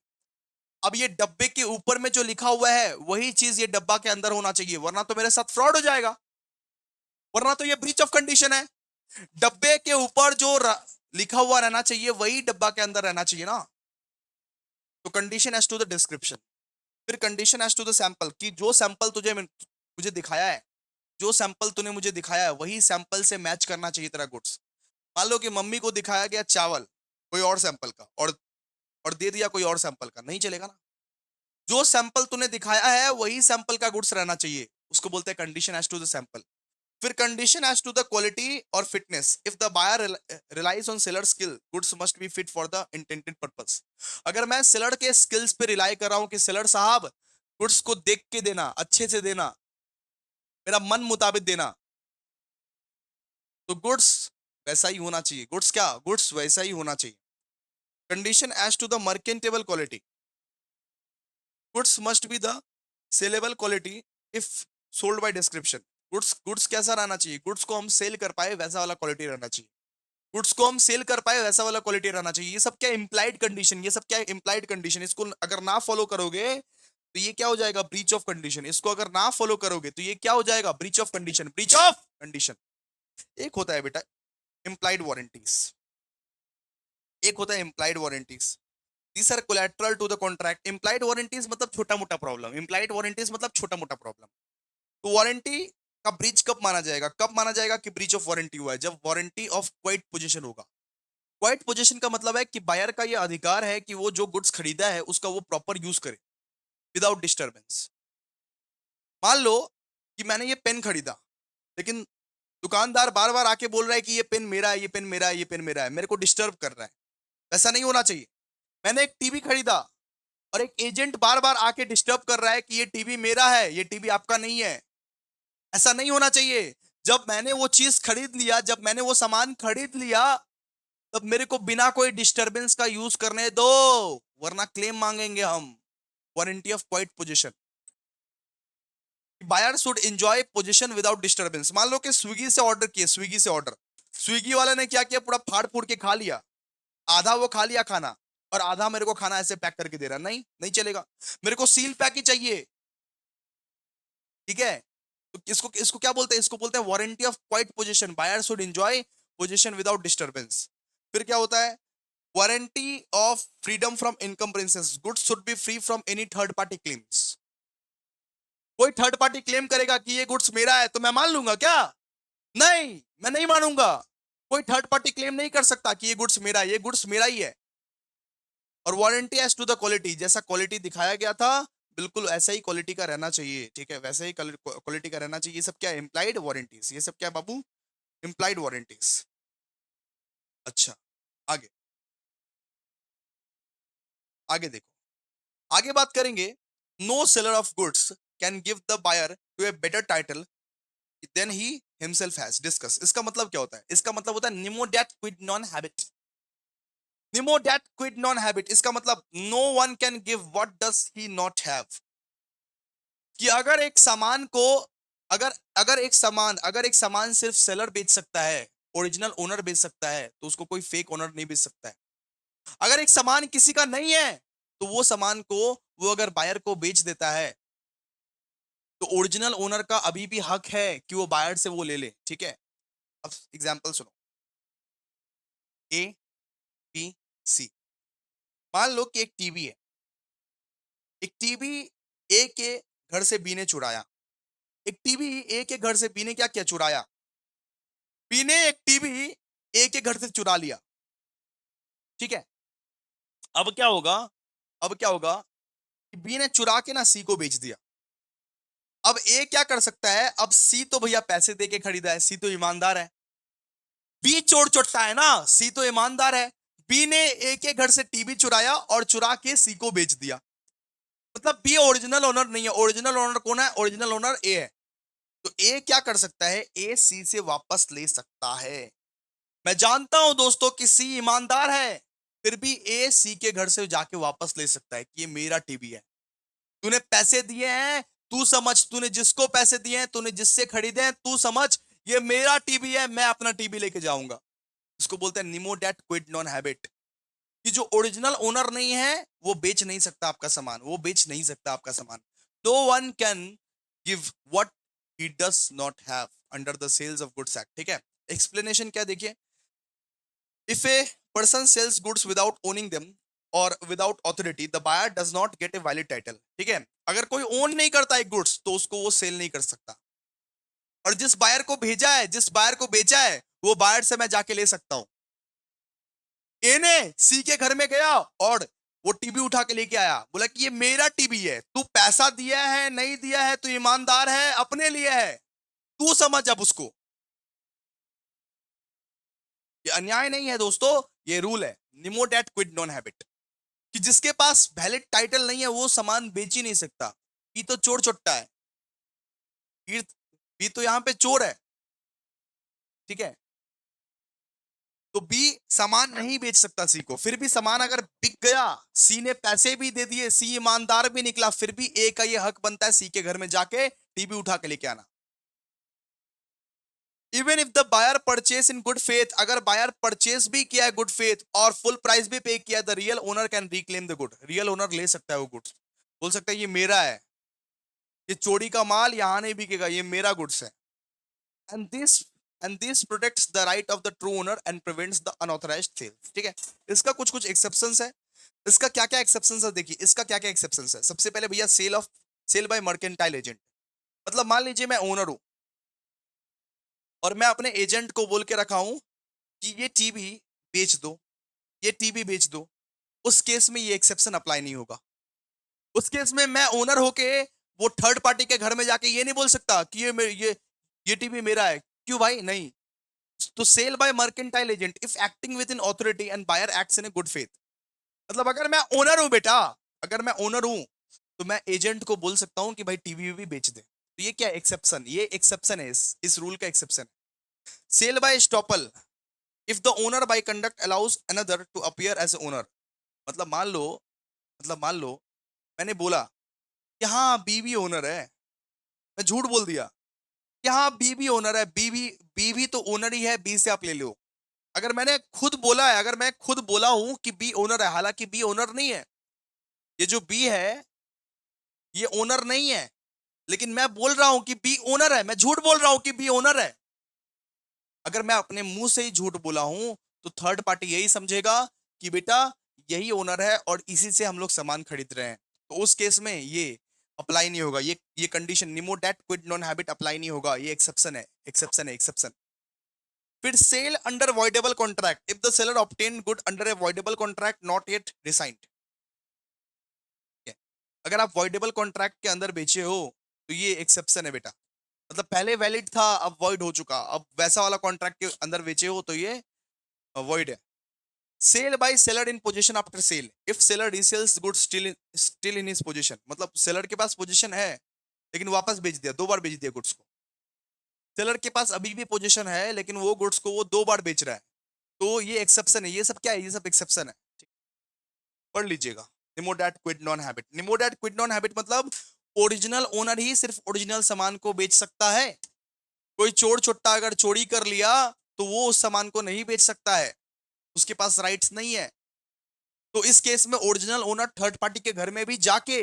अब ये डब्बे के ऊपर में जो लिखा हुआ है वही चीज ये डब्बा के अंदर होना चाहिए, वरना तो मेरे साथ फ्रॉड हो जाएगा, वरना तो ये ब्रीच ऑफ कंडीशन है। डब्बे के ऊपर जो लिखा हुआ रहना चाहिए वही डब्बा के अंदर रहना चाहिए ना। तो condition as to the description. फिर condition as to the sample, कि जो सैंपल तुझे मुझे दिखाया है, जो सैंपल तूने मुझे दिखाया है वही सैंपल से मैच करना चाहिए तेरा गुड्स। मान लो कि मम्मी को दिखाया गया चावल कोई और सैंपल का, और दे दिया कोई और सैंपल का, नहीं चलेगा ना। जो सैंपल तूने दिखाया है वही सैंपल का गुड्स रहना चाहिए, उसको बोलते हैं condition as to the sample. फिर condition as to the quality और fitness, if the buyer relies on seller skill goods must be fit for the intended purpose. अगर मैं सेलर के स्किल्स पे रिलाई कर रहा हूं कि सेलर साहब गुड्स को देख के देना, अच्छे से देना, मेरा मन मुताबिक देना, तो गुड्स वैसा ही होना चाहिए, गुड्स क्या, गुड्स वैसा ही होना चाहिए। Condition as to the merchantable quality, goods must be the saleable quality if sold by description. Goods goods कैसा रहना चाहिए, गुड्स को हम सेल कर पाए वैसा वाला क्वालिटी रहना चाहिए। गुड्स को हम सेल कर पाए वैसा वाला क्वालिटी रहना चाहिए। ये सब क्या इम्प्लाइड कंडीशन, ये सब क्या इम्प्लाइड कंडीशन, इसको अगर ना फॉलो करोगे तो ये क्या हो जाएगा, ब्रीच ऑफ कंडीशन। इसको अगर ना फॉलो करोगे तो ये क्या हो जाएगा, breach of condition, breach of condition. एक होता है बेटा इम्प्लाइड वारंटीज, एक होता है implied warranties. These are collateral to the contract. Implied warranties मतलब छोटा मोटा प्रॉब्लम, इम्प्लाइड वारंटीज मतलब छोटा मोटा प्रॉब्लम। तो वारंटी का ब्रीच कब माना जाएगा, कब माना जाएगा कि ब्रीच ऑफ वारंटी हुआ है, जब वारंटी ऑफ क्वाइट पोजीशन होगा। क्वाइट पोजीशन का मतलब है कि बायर का यह अधिकार है कि वो जो गुड्स खरीदा है उसका वो प्रॉपर यूज करे विदाउट डिस्टर्बेंस। मान लो कि मैंने ये पेन खरीदा, लेकिन दुकानदार बार बार आके बोल रहा है कि ये पेन मेरा है, ये पेन मेरा है, ये पेन मेरा है, मेरे को डिस्टर्ब कर रहा है। ऐसा नहीं होना चाहिए। मैंने एक टीवी खरीदा और एक एजेंट बार बार आके डिस्टर्ब कर रहा है कि ये टीवी मेरा है, ये टीवी आपका नहीं है। ऐसा नहीं होना चाहिए। जब मैंने वो चीज खरीद लिया, जब मैंने वो सामान खरीद लिया, तब मेरे को बिना कोई डिस्टरबेंस का यूज करने दो, वरना क्लेम मांगेंगे हम। Warranty of quiet position. Buyer should enjoy position without disturbance. मान लो कि स्विगी से ऑर्डर किए, स्विगी से ऑर्डर, स्विगी वाले ने क्या किया, पूरा फाड़ फूड़ के खा लिया। आधा वो खा लिया खाना और आधा मेरे को खाना ऐसे पैक करके दे रहा, नहीं नहीं चलेगा। मेरे को सील पैक ही चाहिए, ठीक है। तो इसको इसको क्या बोलते हैं, इसको बोलते हैं warranty of quiet position. Buyer should enjoy position without disturbance. फिर क्या होता है, warranty of freedom from encumbrances. Goods should be free from any third party claims. कोई थर्ड पार्टी क्लेम करेगा कि ये गुड्स मेरा है तो मैं मान लूंगा क्या, नहीं, मैं नहीं मानूंगा। कोई थर्ड पार्टी क्लेम नहीं कर सकता कि ये गुड्स मेरा है, ये गुड्स मेरा ही है। और warranty as to the quality, जैसा क्वालिटी दिखाया गया था बिल्कुल ऐसा ही क्वालिटी का रहना चाहिए, ठीक है, वैसे ही क्वालिटी का रहना चाहिए। ये सब क्या इम्प्लाइड वारंटीज, ये सब क्या बाबू, इम्प्लाइड वारंटीज। अच्छा, आगे, आगे देखो, आगे बात करेंगे। No seller of goods can give the buyer to a better title than he himself has discuss. इसका मतलब क्या होता है, इसका मतलब होता है nemo dat quod non habet. Nemo dat quod non habet, इसका मतलब no one can give what does he not have. कि अगर एक सामान को, अगर अगर एक सामान सिर्फ सेलर बेच सकता है, ओरिजिनल ओनर बेच सकता है, तो उसको कोई फेक ओनर नहीं बेच सकता है। अगर एक सामान किसी का नहीं है तो वो सामान को वो अगर बायर को बेच देता है तो ओरिजिनल ओनर का अभी भी हक है कि वो बायर से वो ले ले, ठीक है। अब एग्जांपल सुनो, ए बी सी। मान लो कि एक टीवी है, एक टीवी ए के घर से बी ने चुराया, एक टीवी ए के घर से बी ने क्या किया, चुराया। बी ने एक टीवी ए के घर से चुरा लिया, ठीक है। अब क्या होगा, अब क्या होगा कि बी ने चुरा के ना सी को बेच दिया। अब ए क्या कर सकता है, अब सी तो भैया पैसे दे के खरीदा है, सी तो ईमानदार है। बी चोर चोट्टा है ना, सी तो ईमानदार है। बी ने ए के घर से टीवी चुराया और चुरा के सी को बेच दिया। मतलब बी ओरिजिनल ओनर नहीं है। ओरिजिनल ओनर कौन है, ओरिजिनल ओनर ए है। तो ए क्या कर सकता है, ए सी से वापस ले सकता है। मैं जानता हूं दोस्तों कि सी ईमानदार है, फिर भी ए सी के घर से जाके वापस ले सकता है कि ये मेरा टीवी है। तूने पैसे दिए हैं, तू समझ, तूने जिसको पैसे दिए हैं, तूने जिससे खरीदे हैं, तू समझ ये मेरा टीवी है, मैं अपना टीवी लेके जाऊंगा। इसको बोलते हैं निमो डेट क्विड नॉन हैबिट। कि जो ओरिजिनल ओनर नहीं है वो बेच नहीं सकता आपका सामान, वो बेच नहीं सकता आपका सामान। No one can give what he does not have under the Sales of goods Act, ठीक है। एक्सप्लेनेशन क्या देखिए, if a person sells goods without owning them और without authority the buyer does not get a valid title, ठीक है। अगर कोई own नहीं करता एक गुड्स तो उसको वो सेल नहीं कर सकता। और जिस बायर को भेजा है, जिस बायर को बेचा है, वो बायर से मैं जाके ले सकता हूं। ए ने सी के घर में गया और वो टीवी उठा के लेके आया, बोला कि ये मेरा टीवी है, तू पैसा दिया है नहीं दिया है, तू ईमानदार है अपने लिए है, तू समझ अब उसको। ये अन्याय नहीं है दोस्तों, ये रूल है, निमो डेट क्विड नॉन हैबिट। कि जिसके पास वैलिड टाइटल नहीं है वो सामान बेच ही नहीं सकता। ये तो चोर चुट्टा है, ये तो यहाँ पे चोर है, ठीक है। तो बी सामान नहीं बेच सकता सी को, फिर भी सामान अगर बिक गया, सी ने पैसे भी दे दिए, सी ईमानदार भी निकला, फिर भी ए का ये हक बनता है सी के घर में जाके टीवी उठा के लेके आना। Even if the buyer purchase in good faith, अगर बायर परचेस भी किया है गुड फेथ और फुल प्राइस भी पे किया, the real owner can reclaim the good, real owner ले सकता है वो गुड्स, बोल सकता है ये मेरा है, ये चोरी का माल यहाँ नहीं बिकेगा, ये मेरा गुड्स है। And this protects the right of the true owner and prevents the unauthorised sale. ठीक है, इसका कुछ कुछ एक्सेप्शंस है। इसका क्या क्या एक्सेप्शंस है देखिए, इसका क्या क्या एक्सेप्शंस है। सबसे पहले भैया सेल बाय मर्केंटाइल एजेंट, मतलब मान लीजिए मैं ओनर हूं और मैं अपने एजेंट को बोल के रखा हूं कि ये टीवी बेच दो, ये टीवी बेच दो, उस केस में ये एक्सेप्शन अप्लाई नहीं होगा। उस केस में मैं ओनर होके वो थर्ड पार्टी के घर में जाके ये नहीं बोल सकता कि ये टीवी मेरा है, क्यों भाई, नहीं। तो sale by mercantile agent if acting within authority and buyer acts in a good faith, मतलब अगर मैं ओनर हूं बेटा, अगर मैं ओनर हूं तो मैं एजेंट को बोल सकता हूं कि भाई टीवी भी बेच दे। तो ये क्या एक्सेप्शन, ये एक्सेप्शन है, इस रूल का एक्सेप्शन है। Sale by estoppel, if the owner by conduct allows another to appear as owner, मतलब मान लो मैंने बोला कि हाँ बीवी ओनर है, मैं झूठ बोल दिया कि हाँ बीवी ओनर है, बीवी बीवी तो ओनर ही है, बी से आप ले लो। अगर मैंने खुद बोला है, अगर मैं खुद बोला हूं कि बी ओनर है, हालांकि बी ओनर नहीं है, ये जो बी है ये ओनर नहीं है, लेकिन मैं बोल रहा हूं कि बी ओनर है, मैं झूठ बोल रहा हूं कि बी ओनर है। अगर मैं अपने मुंह से ही झूठ बोला हूं तो थर्ड पार्टी यही समझेगा कि बेटा यही ओनर है और इसी से हम लोग सामान खरीद रहे हैं, तो उस केस में ये अप्लाई नहीं होगा, ये condition nemo dat quod non habet apply नहीं होगा, ये एक्सेप्शन है, एक्सेप्शन है, एक्सेप्शन। फिर sale under voidable contract, if the seller obtain good under a voidable contract not yet rescinded, अगर आप वॉइडेबल कॉन्ट्रैक्ट के अंदर बेचे हो तो ये एक्सेप्शन है बेटा, मतलब पहले वैलिड था अब वॉइड हो चुका, अब वैसा वाला कॉन्ट्रैक्ट के अंदर बेचे हो तो ये वॉइड है। Sale by seller in possession after sale, if seller resells goods still in his possession, मतलब सेलर के पास पोजीशन है लेकिन वापस बेच दिया, दो बार बेच दिया गुड्स को। सेलर के पास अभी भी पोजीशन है लेकिन वो गुड्स को वो दो बार बेच रहा है, तो ये एक्सेप्शन है। ये सब क्या है, ये सब एक्सेप्शन है, पढ़ लीजिएगा। Nemo dat quod non habet, nemo dat quod non habet मतलब ओरिजिनल ओनर ही सिर्फ ओरिजिनल सामान को बेच सकता है, कोई चोर चुट्टा अगर चोरी कर लिया तो वो उस सामान को नहीं बेच सकता है, उसके पास राइट्स नहीं है। तो इस केस में ओरिजिनल ओनर थर्ड पार्टी के घर में भी जाके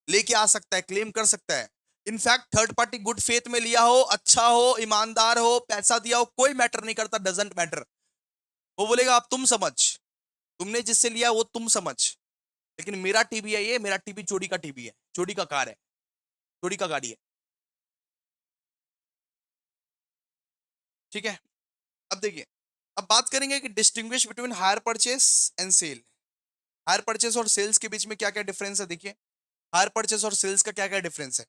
लेके आ सकता है, क्लेम कर सकता है। In fact third party good faith में लिया हो, अच्छा हो, ईमानदार हो, पैसा दिया हो, कोई मैटर नहीं करता, डजेंट मैटर। वो बोलेगा अब तुम समझ, तुमने जिससे लिया वो तुम समझ, लेकिन मेरा टीवी है, ये मेरा टीवी चोरी का टीवी है, चोरी का कार है, चोरी का गाड़ी है। ठीक है, अब देखिए, अब बात करेंगे कि distinguish between hire purchase and sale. Hire purchase और सेल्स के बीच में क्या क्या डिफरेंस है देखिए, हायर परचेस और सेल्स का क्या क्या डिफरेंस है।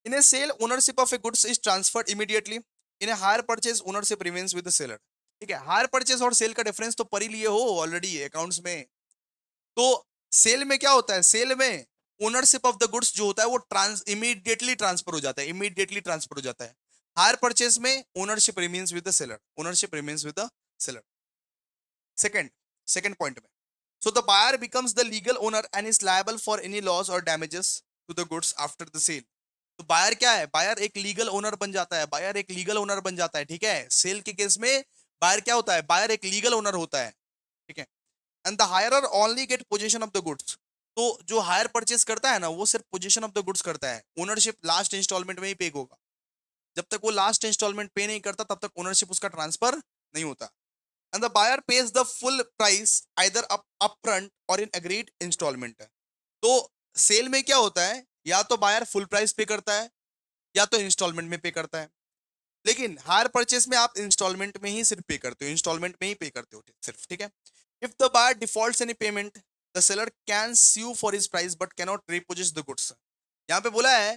In a sale ownership of a goods is transferred immediately, in a hire purchase ownership remains with the seller. ठीक है, हायर परचेस और सेल का डिफरेंस तो पढ़ ही लिए हो ऑलरेडी अकाउंट्स में। तो सेल में क्या होता है, सेल में ओनरशिप ऑफ द गुड्स जो होता है वो इमीडिएटली ट्रांसफर हो जाता है, इमीडिएटली ट्रांसफर हो जाता है। हायर परचेस में ownership remains with the seller, ownership remains with the seller. Second second point में, so the buyer becomes the legal owner and is liable for any loss or damages to the goods after the sale। तो buyer क्या है, buyer एक legal owner बन जाता है, buyer एक legal owner बन जाता है। ठीक है, सेल के केस में बायर क्या होता है, बायर एक लीगल ओनर होता है। ठीक है, and the hirer only get possession of the goods, तो जो हायर परचेस करता है ना वो सिर्फ पोजीशन ऑफ द गुड्स करता है, ओनरशिप लास्ट इंस्टॉलमेंट में ही पे होगा। जब तक वो लास्ट इंस्टॉलमेंट पे नहीं करता तब तक ओनरशिप उसका ट्रांसफर नहीं होता। And the buyer pays the full price either up front or in agreed instalment. तो सेल में क्या होता है, या तो बायर फुल प्राइस पे करता है या तो इंस्टॉलमेंट में पे करता है, लेकिन हायर परचेस में आप इंस्टॉलमेंट में ही सिर्फ पे करते हो, इंस्टॉलमेंट में ही पे करते हो सिर्फ। ठीक है, if the buyer defaults any payment the seller can sue for his price but cannot repossess the goods. यहाँ पे बोला है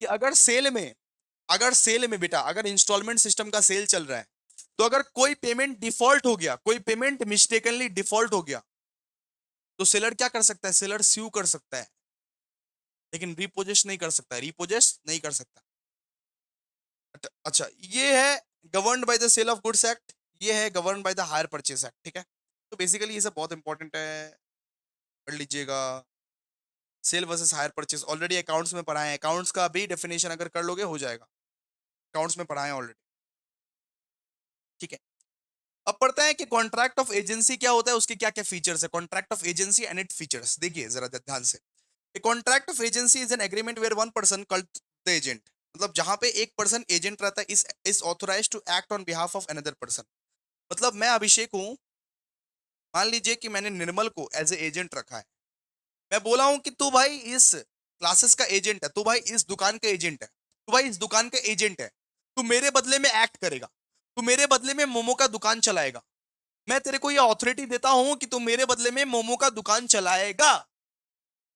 कि अगर सेल में बेटा, अगर इंस्टॉलमेंट सिस्टम का सेल चल रहा है तो अगर कोई पेमेंट डिफॉल्ट हो गया, कोई पेमेंट मिस्टेकनली डिफॉल्ट हो गया, तो सेलर क्या कर सकता है, सेलर स्यू कर सकता है, लेकिन रिपोजेस नहीं कर सकता, रिपोजेस नहीं कर सकता। अच्छा, ये है governed by the sale of goods act, ये है govern by the hire purchase act. ठीक है, तो बेसिकली ये सब बहुत इंपॉर्टेंट है, पढ़ लीजिएगा। Sale versus hire purchase already accounts में पढ़ाए हैं, अकाउंट्स का भी डेफिनेशन अगर कर लोगे हो जाएगा, अकाउंट्स में पढ़ाए हैं ऑलरेडी। ठीक है। अब पढ़ते हैं कि कॉन्ट्रैक्ट ऑफ एजेंसी क्या होता है, उसके क्या क्या फीचर्स है। Contract of agency and it features, देखिए जरा ध्यान से। A contract of agency is an agreement where one person called the agent, मतलब जहां पे एक पर्सन एजेंट रहता है, is authorise to act on behalf of another person. मतलब मैं अभिषेक हूं, मान लीजिए कि मैंने निर्मल को एज ए एजेंट रखा है। मैं बोला हूं कि तू भाई इस क्लासेस का एजेंट है, तू भाई इस दुकान का एजेंट है, तू भाई इस दुकान का एजेंट है, तू मेरे बदले में एक्ट करेगा, तू मेरे बदले में मोमो का दुकान चलाएगा। मैं तेरे को ये ऑथोरिटी देता हूं कि तू मेरे बदले में मोमो का दुकान चलाएगा।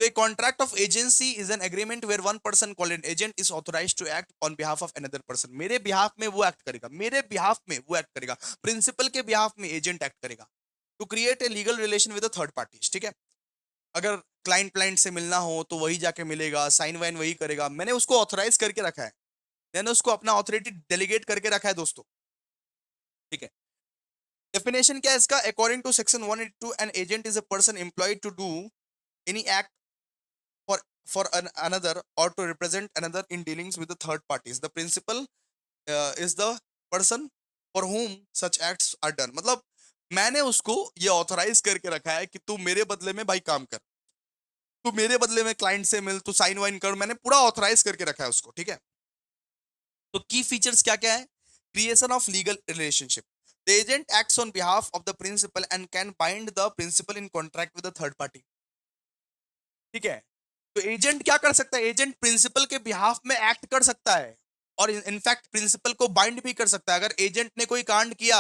तो a contract of agency is an agreement where one person called an agent is authorized to act on behalf of another person। मेरे बिहाफ में वो एक्ट करेगा, मेरे बिहाफ में वो एक्ट करेगा, प्रिंसिपल के बिहाफ में एजेंट एक्ट करेगा to create a legal relation with third parties. ठीक है, अगर क्लाइंट क्लाइंट से मिलना हो तो वही जाके मिलेगा, साइन वाइन वही करेगा। मैंने उसको ऑथराइज करके रखा है, मैंने उसको अपना ऑथोरिटी डेलीगेट करके रखा है दोस्तों। ठीक है, डेफिनेशन क्या है इसका, according to section 182 an agent is a person employed to do any act for another or to represent another in dealings with the third parties। The principal is the person for whom such acts are done। मतलब मैंने उसको ये authorise करके रखा है कि तू मेरे बदले में भाई काम कर, तू मेरे बदले में क्लाइंट से मिल, तू साइन वाइन कर, मैंने पूरा ऑथराइज करके रखा है उसको। ठीक है, तो की फीचर्स क्या क्या है, creation of legal relationship, the agent acts on behalf of the principal and can bind the principal in contract with the third party. ठीक है, तो एजेंट क्या कर सकता है, एजेंट प्रिंसिपल के बिहाफ में एक्ट कर सकता है और इनफैक्ट प्रिंसिपल को बाइंड भी कर सकता है। अगर एजेंट ने कोई कांड किया,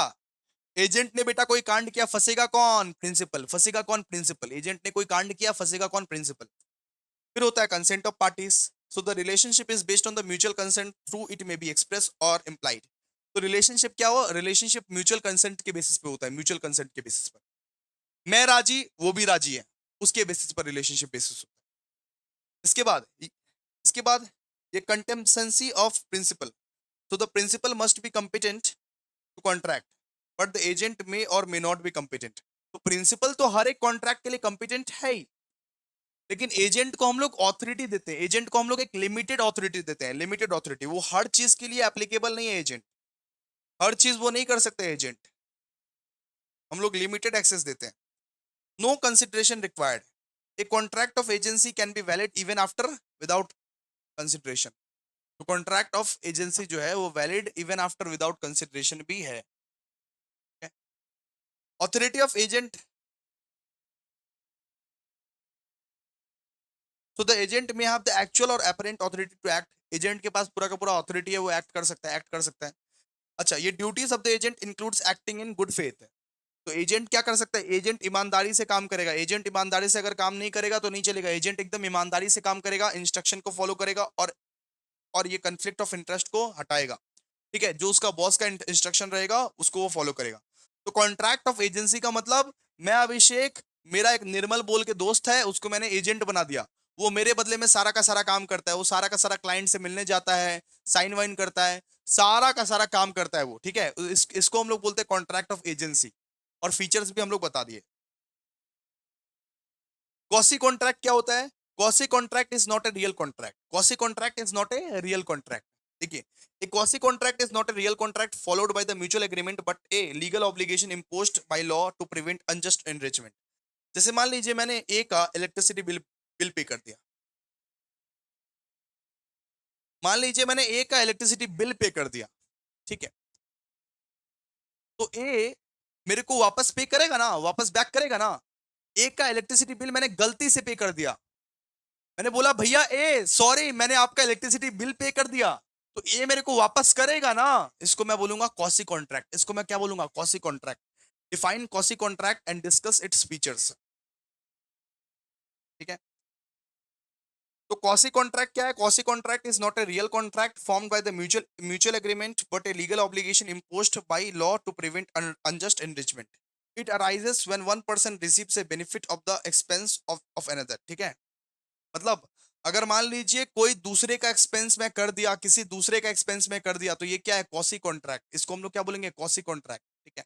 एजेंट ने बेटा कोई कांड किया, फंसेगा कौन, प्रिंसिपल, फंसेगा कौन, प्रिंसिपल। एजेंट ने कोई कांड किया, फंसेगा कौन, प्रिंसिपल। फिर होता है consent of parties. So the relationship is based on the mutual consent through it may be express और इम्प्लाइड। तो रिलेशनशिप क्या हो, रिलेशनशिप म्यूचुअल कंसेंट के बेसिस पे होता है, म्यूचुअल कंसेंट के बेसिस पर। मैं राजी, वो भी राजी है, उसके बेसिस पर रिलेशनशिप बेसिस। इसके बाद ये कंटेम्पसेंसी ऑफ प्रिंसिपल। तो the principal must be competent to contract but the agent may और मे नॉट बी कंपिटेंट। तो प्रिंसिपल तो हर एक कॉन्ट्रैक्ट के लिए कंपिटेंट है ही, लेकिन एजेंट को हम लोग ऑथोरिटी देते हैं, एजेंट को हम लोग एक लिमिटेड ऑथोरिटी देते हैं, लिमिटेड ऑथोरिटी। वो हर चीज के लिए एप्लीकेबल नहीं है एजेंट, हर चीज वो नहीं कर सकते एजेंट, हम लोग लिमिटेड एक्सेस देते हैं। No consideration required, a contract of agency can be valid even after without consideration. तो कॉन्ट्रैक्ट ऑफ एजेंसी जो है वो valid even after without consideration भी है। Authority of agent, so the agent may have the actual or apparent authority to act. Agent के पास पूरा का पूरा ऑथोरिटी है, वो एक्ट कर सकता है, एक्ट कर सकता है। अच्छा, ये duties of the agent includes acting in good faith. तो एजेंट क्या कर सकता है, एजेंट ईमानदारी से काम करेगा। एजेंट ईमानदारी से अगर काम नहीं करेगा तो नहीं चलेगा, एजेंट एकदम ईमानदारी से काम करेगा, इंस्ट्रक्शन को फॉलो करेगा और ये कंफ्लिक्ट ऑफ इंटरेस्ट को हटाएगा। ठीक है, जो उसका बॉस का इंस्ट्रक्शन रहेगा उसको वो फॉलो करेगा। तो कॉन्ट्रैक्ट ऑफ एजेंसी का मतलब, मैं अभिषेक, मेरा एक निर्मल बोल के दोस्त है, उसको मैंने एजेंट बना दिया, वो मेरे बदले में सारा का सारा काम करता है, वो सारा का सारा क्लाइंट से मिलने जाता है, साइन वाइन करता है, सारा का सारा काम करता है वो। ठीक है, इसको हम लोग बोलते हैं कॉन्ट्रैक्ट ऑफ एजेंसी। और फीचर्स भी हम लोग बता दिए। कॉसी कॉन्ट्रैक्ट क्या होता है, quasi contract is not a real contract, quasi contract is not a real contract. देखिए, a quasi contract is not a real contract followed by the mutual agreement but a legal obligation imposed by law to prevent unjust enrichment। जैसे मान लीजिए मैंने ए का electricity bill bill pay कर दिया, मान लीजिए मैंने ए का इलेक्ट्रिसिटी बिल पे कर दिया। ठीक है, तो ए मेरे को वापस पे करेगा ना, वापस बैक करेगा ना। ए का इलेक्ट्रिसिटी बिल मैंने गलती से पे कर दिया, मैंने बोला भैया ए सॉरी मैंने आपका इलेक्ट्रिसिटी बिल पे कर दिया, तो ये मेरे को वापस करेगा ना। इसको मैं बोलूंगा कॉसी कॉन्ट्रैक्ट, इसको मैं क्या बोलूंगा, quasi contract. Define quasi contract and discuss its features. ठीक है, तो कॉसी कॉन्ट्रैक्ट क्या है, quasi contract is not a real contract formed by the mutual agreement but a legal obligation imposed by law to prevent unjust enrichment. It arises when one person receives a benefit of the expense of another. ठीक है, मतलब अगर मान लीजिए कोई दूसरे का expense में कर दिया, किसी दूसरे का एक्सपेंस में कर दिया, तो ये क्या है, कॉसी कॉन्ट्रैक्ट। इसको हम लोग क्या बोलेंगे, कॉसी कॉन्ट्रैक्ट। ठीक है,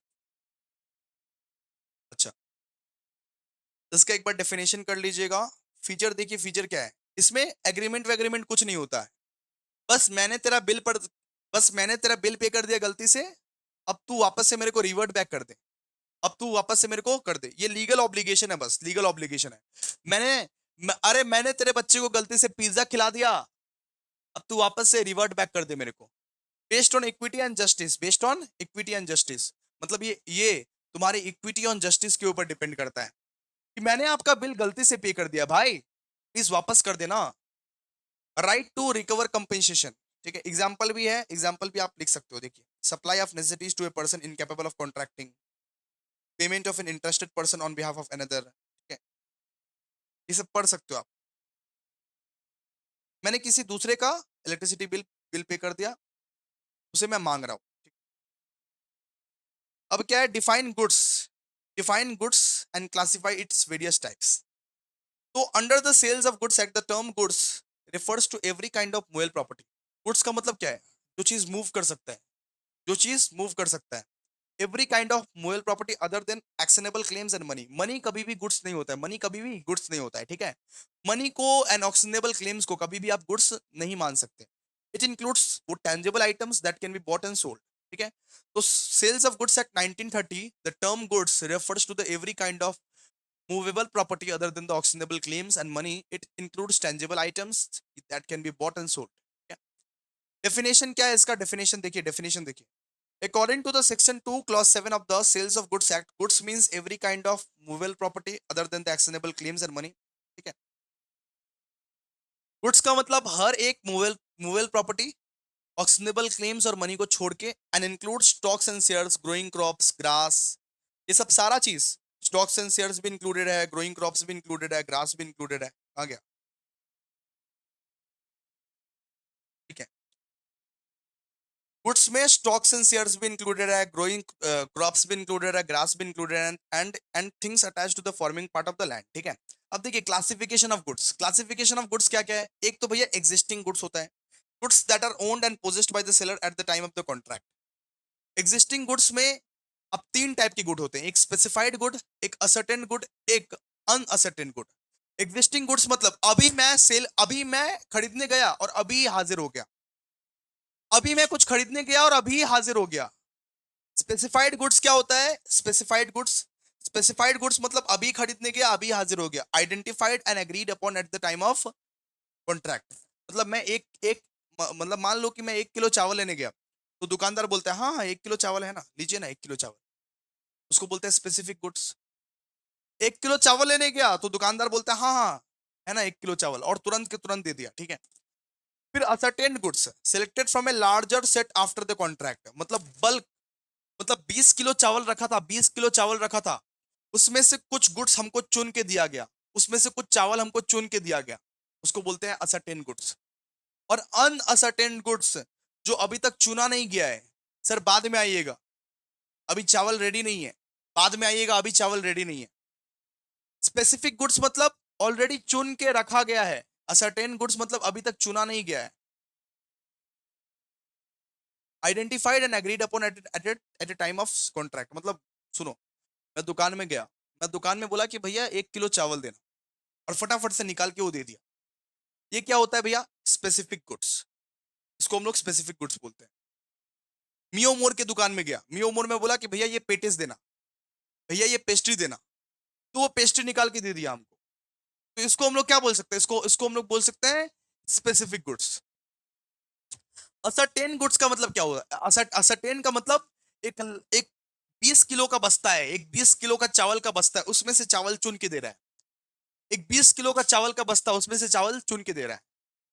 अच्छा, इसका एक बार डेफिनेशन कर लीजिएगा। फीचर देखिए, फीचर क्या है इसमें, एग्रीमेंट वेग्रीमेंट कुछ नहीं होता है, बस मैंने तेरा बिल पे कर दिया गलती से, अब तू वापस से मेरे को रिवर्ट बैक कर दे, अब तू वापस से मेरे को कर दे। ये लीगल ऑब्लिगेशन है, बस लीगल ऑब्लिगेशन है। अरे मैंने तेरे बच्चे को गलती से पिज्जा खिला दिया, अब तू वापस से रिवर्ट बैक कर दे मेरे को। Based on equity and justice, based on equity and justice, मतलब ये तुम्हारी इक्विटी ऑन जस्टिस के ऊपर डिपेंड करता है कि मैंने आपका बिल गलती से पे कर दिया भाई, प्लीज वापस कर देना। राइट टू रिकवर कंपेंसेशन, ठीक है, एग्जाम्पल भी है, एग्जाम्पल भी आप लिख सकते हो। देखिए, supply of necessities to a person incapable of contracting, payment of an interested person on behalf of another, ठीक है, ये सब पढ़ सकते हो आप। मैंने किसी दूसरे का इलेक्ट्रिसिटी बिल बिल पे कर दिया, उसे मैं मांग रहा हूँ। अब क्या है, define goods and classify its various types. तो under the Sales of goods Act the term goods refers to every kind of movable property. Goods का मतलब क्या है, जो चीज मूव कर सकता है, जो चीज मूव कर सकता है। Every kind of movable property other than actionable claims and money. Money कभी भी गुड्स नहीं होता है, मनी कभी भी गुड्स नहीं होता है, ठीक है। मनी को एंड ऑक्शनेबल क्लेम्स को कभी भी आप गुड्स नहीं मान सकते। इट इंक्लूड्स वो tangible items that can be bought and sold, ठीक है। तो sales of goods act 1930, the term goods refers to the every kind of movable property other than the auctionable claims and money. It includes tangible items that can be bought and sold. क्या definition क्या है इसका, definition देखिए, definition देखिए। According to the section 2 clause 7 of the sales of goods act, goods means every kind of movable property other than the actionable claims and money, ठीक है। Goods का मतलब हर एक मूवेबल प्रॉपर्टी, ऑक्शनेबल क्लेम्स और money को छोड़ के, and include stocks and shares, growing crops, grass, ये सब सारा चीज। स्टॉक्स एंड शेयर्स भी इंक्लूडेड है, ग्रोइंग क्रॉप्स भी इंक्लूडेड है, ग्रास भी इंक्लूडेड है। आ गया, ठीक है। गुड्स में स्टॉक्स एंड शेयर्स भी इंक्लूडेड है, ग्रोइंग क्रॉप्स भी इंक्लूडेड है, ग्रास भी इंक्लूडेड है, and things attached to the forming part of the land, ठीक है। अब देखिए, classification of goods, classification of goods क्या क्या है। एक तो भैया एग्जिस्टिंग गुड्स होता है, goods that are owned and possessed by the seller at the time of the contract. Existing goods में अब तीन टाइप के गुड होते हैं, एक स्पेसिफाइड गुड, एक असर्टेन गुड, एक अनअसर्टेन गुड। एग्जिस्टिंग गुड्स मतलब अभी मैं खरीदने गया और अभी हाजिर हो गया, अभी मैं कुछ खरीदने गया और अभी हाजिर हो गया। स्पेसिफाइड गुड्स क्या होता है, स्पेसिफाइड गुड्स मतलब अभी खरीदने गया, अभी हाजिर हो गया, identified and agreed upon eight the time of contract. मतलब मैं मतलब मान लो कि मैं 1 किलो चावल लेने गया, तो दुकानदार बोलता है हाँ हाँ 1 किलो चावल है ना, लीजिए ना 1 किलो चावल, उसको बोलते हैं स्पेसिफिक गुड्स। 1 किलो चावल लेने गया तो दुकानदार बोलता है हाँ हाँ है ना 1 किलो चावल, और तुरंत के तुरंत दे दिया, ठीक है। फिर ascertain goods, selected from a larger set after the contract, मतलब बल्क, मतलब 20 किलो चावल रखा था, 20 किलो चावल रखा था, उसमें से कुछ गुड्स हमको चुन के दिया गया, उसमें से कुछ चावल हमको चुन के दिया गया, उसको बोलते हैं असर्टेन गुड्स। और अनअसर्टेन गुड्स, जो अभी तक चुना नहीं गया है, सर बाद में आइएगा, अभी चावल रेडी नहीं है, बाद में आइएगा, अभी चावल रेडी नहीं है। स्पेसिफिक गुड्स मतलब ऑलरेडी चुन के रखा गया है, असर्टेन गुड्स मतलब अभी तक चुना नहीं गया है। Identified and agreed upon at a time of contract, मतलब सुनो, मैं दुकान में गया, मैं दुकान में बोला कि भैया 1 किलो चावल देना, और फटाफट से निकाल के वो दे दिया। ये क्या होता है भैया, स्पेसिफिक गुड्स, इसको हम लोग स्पेसिफिक गुड्स बोलते हैं। मियो मोर के दुकान में गया, मियो मोर में बोला कि भैया ये पेटिस देना, भैया ये पेस्ट्री देना, तो वो पेस्ट्री निकाल के दे दिया हमको। तो इसको हम लोग क्या बोल सकते हैं, इसको इसको हम लोग बोल सकते हैं स्पेसिफिक गुड्स। असर्टेन गुड्स का मतलब क्या होगा, असर्टेन का मतलब एक एक 20 किलो का बस्ता है, एक 20 किलो का चावल का बस्ता है, उसमें से चावल चुन के दे रहा है। एक 20 किलो का चावल का बस्ता, उसमें से चावल चुन के दे रहा है,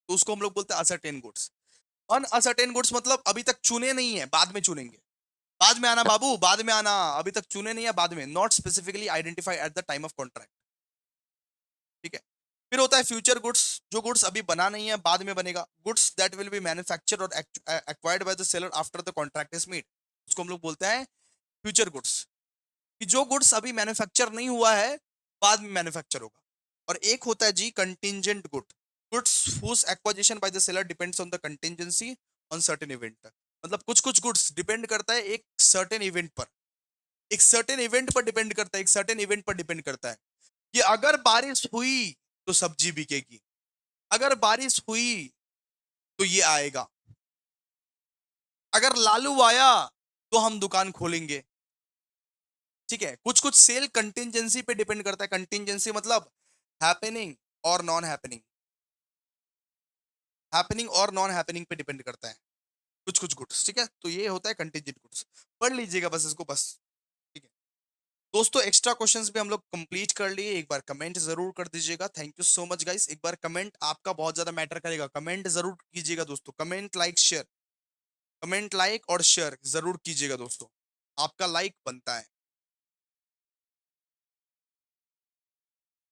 तो उसको हम लोग बोलते हैं असर्टेन गुड्स। अनअसर्टेन गुड्स मतलब अभी तक चुने नहीं है, बाद में चुनेंगे, बाद में आना बाबू, बाद में आना, अभी तक चुने नहीं है, बाद में, not specifically identify eight the time of contract, ठीक है। फिर होता है फ्यूचर गुड्स, जो गुड्स अभी बना नहीं है, बाद में बनेगा। Goods that will be manufactured और acquired by the seller after the contract is made, उसको हम लोग बोलते हैं फ्यूचर गुड्स, कि जो गुड्स अभी मैन्युफैक्चर नहीं हुआ है, बाद में मैन्युफैक्चर होगा। और एक होता है जी contingent goods whose acquisition by the seller depends on the contingency on certain event. मतलब कुछ कुछ गुड्स डिपेंड करता है एक सर्टेन इवेंट पर, एक सर्टेन इवेंट पर डिपेंड करता है, एक सर्टेन इवेंट पर डिपेंड करता है कि अगर बारिश हुई तो सब्जी बिकेगी, अगर बारिश हुई तो ये आएगा, अगर लालू आया तो हम दुकान खोलेंगे। ठीक है, कुछ कुछ सेल कंटिजेंसी पे डिपेंड करता है। कंटिजेंसी मतलब हैपनिंग और नॉन हैपनिंग, हैपनिंग और नॉन हैपनिंग पे डिपेंड करता है कुछ कुछ गुड्स। ठीक है, तो ये होता है कंटिजेंट गुड्स। पढ़ लीजिएगा बस इसको बस। ठीक है दोस्तों, एक्स्ट्रा क्वेश्चंस भी हम लोग कंप्लीट कर लिए। एक बार कमेंट जरूर कर दीजिएगा। Thank you so much guys. एक बार कमेंट आपका बहुत ज्यादा मैटर करेगा, कमेंट जरूर कीजिएगा दोस्तों। Comment like share, comment like और शेयर जरूर कीजिएगा दोस्तों, आपका लाइक बनता है।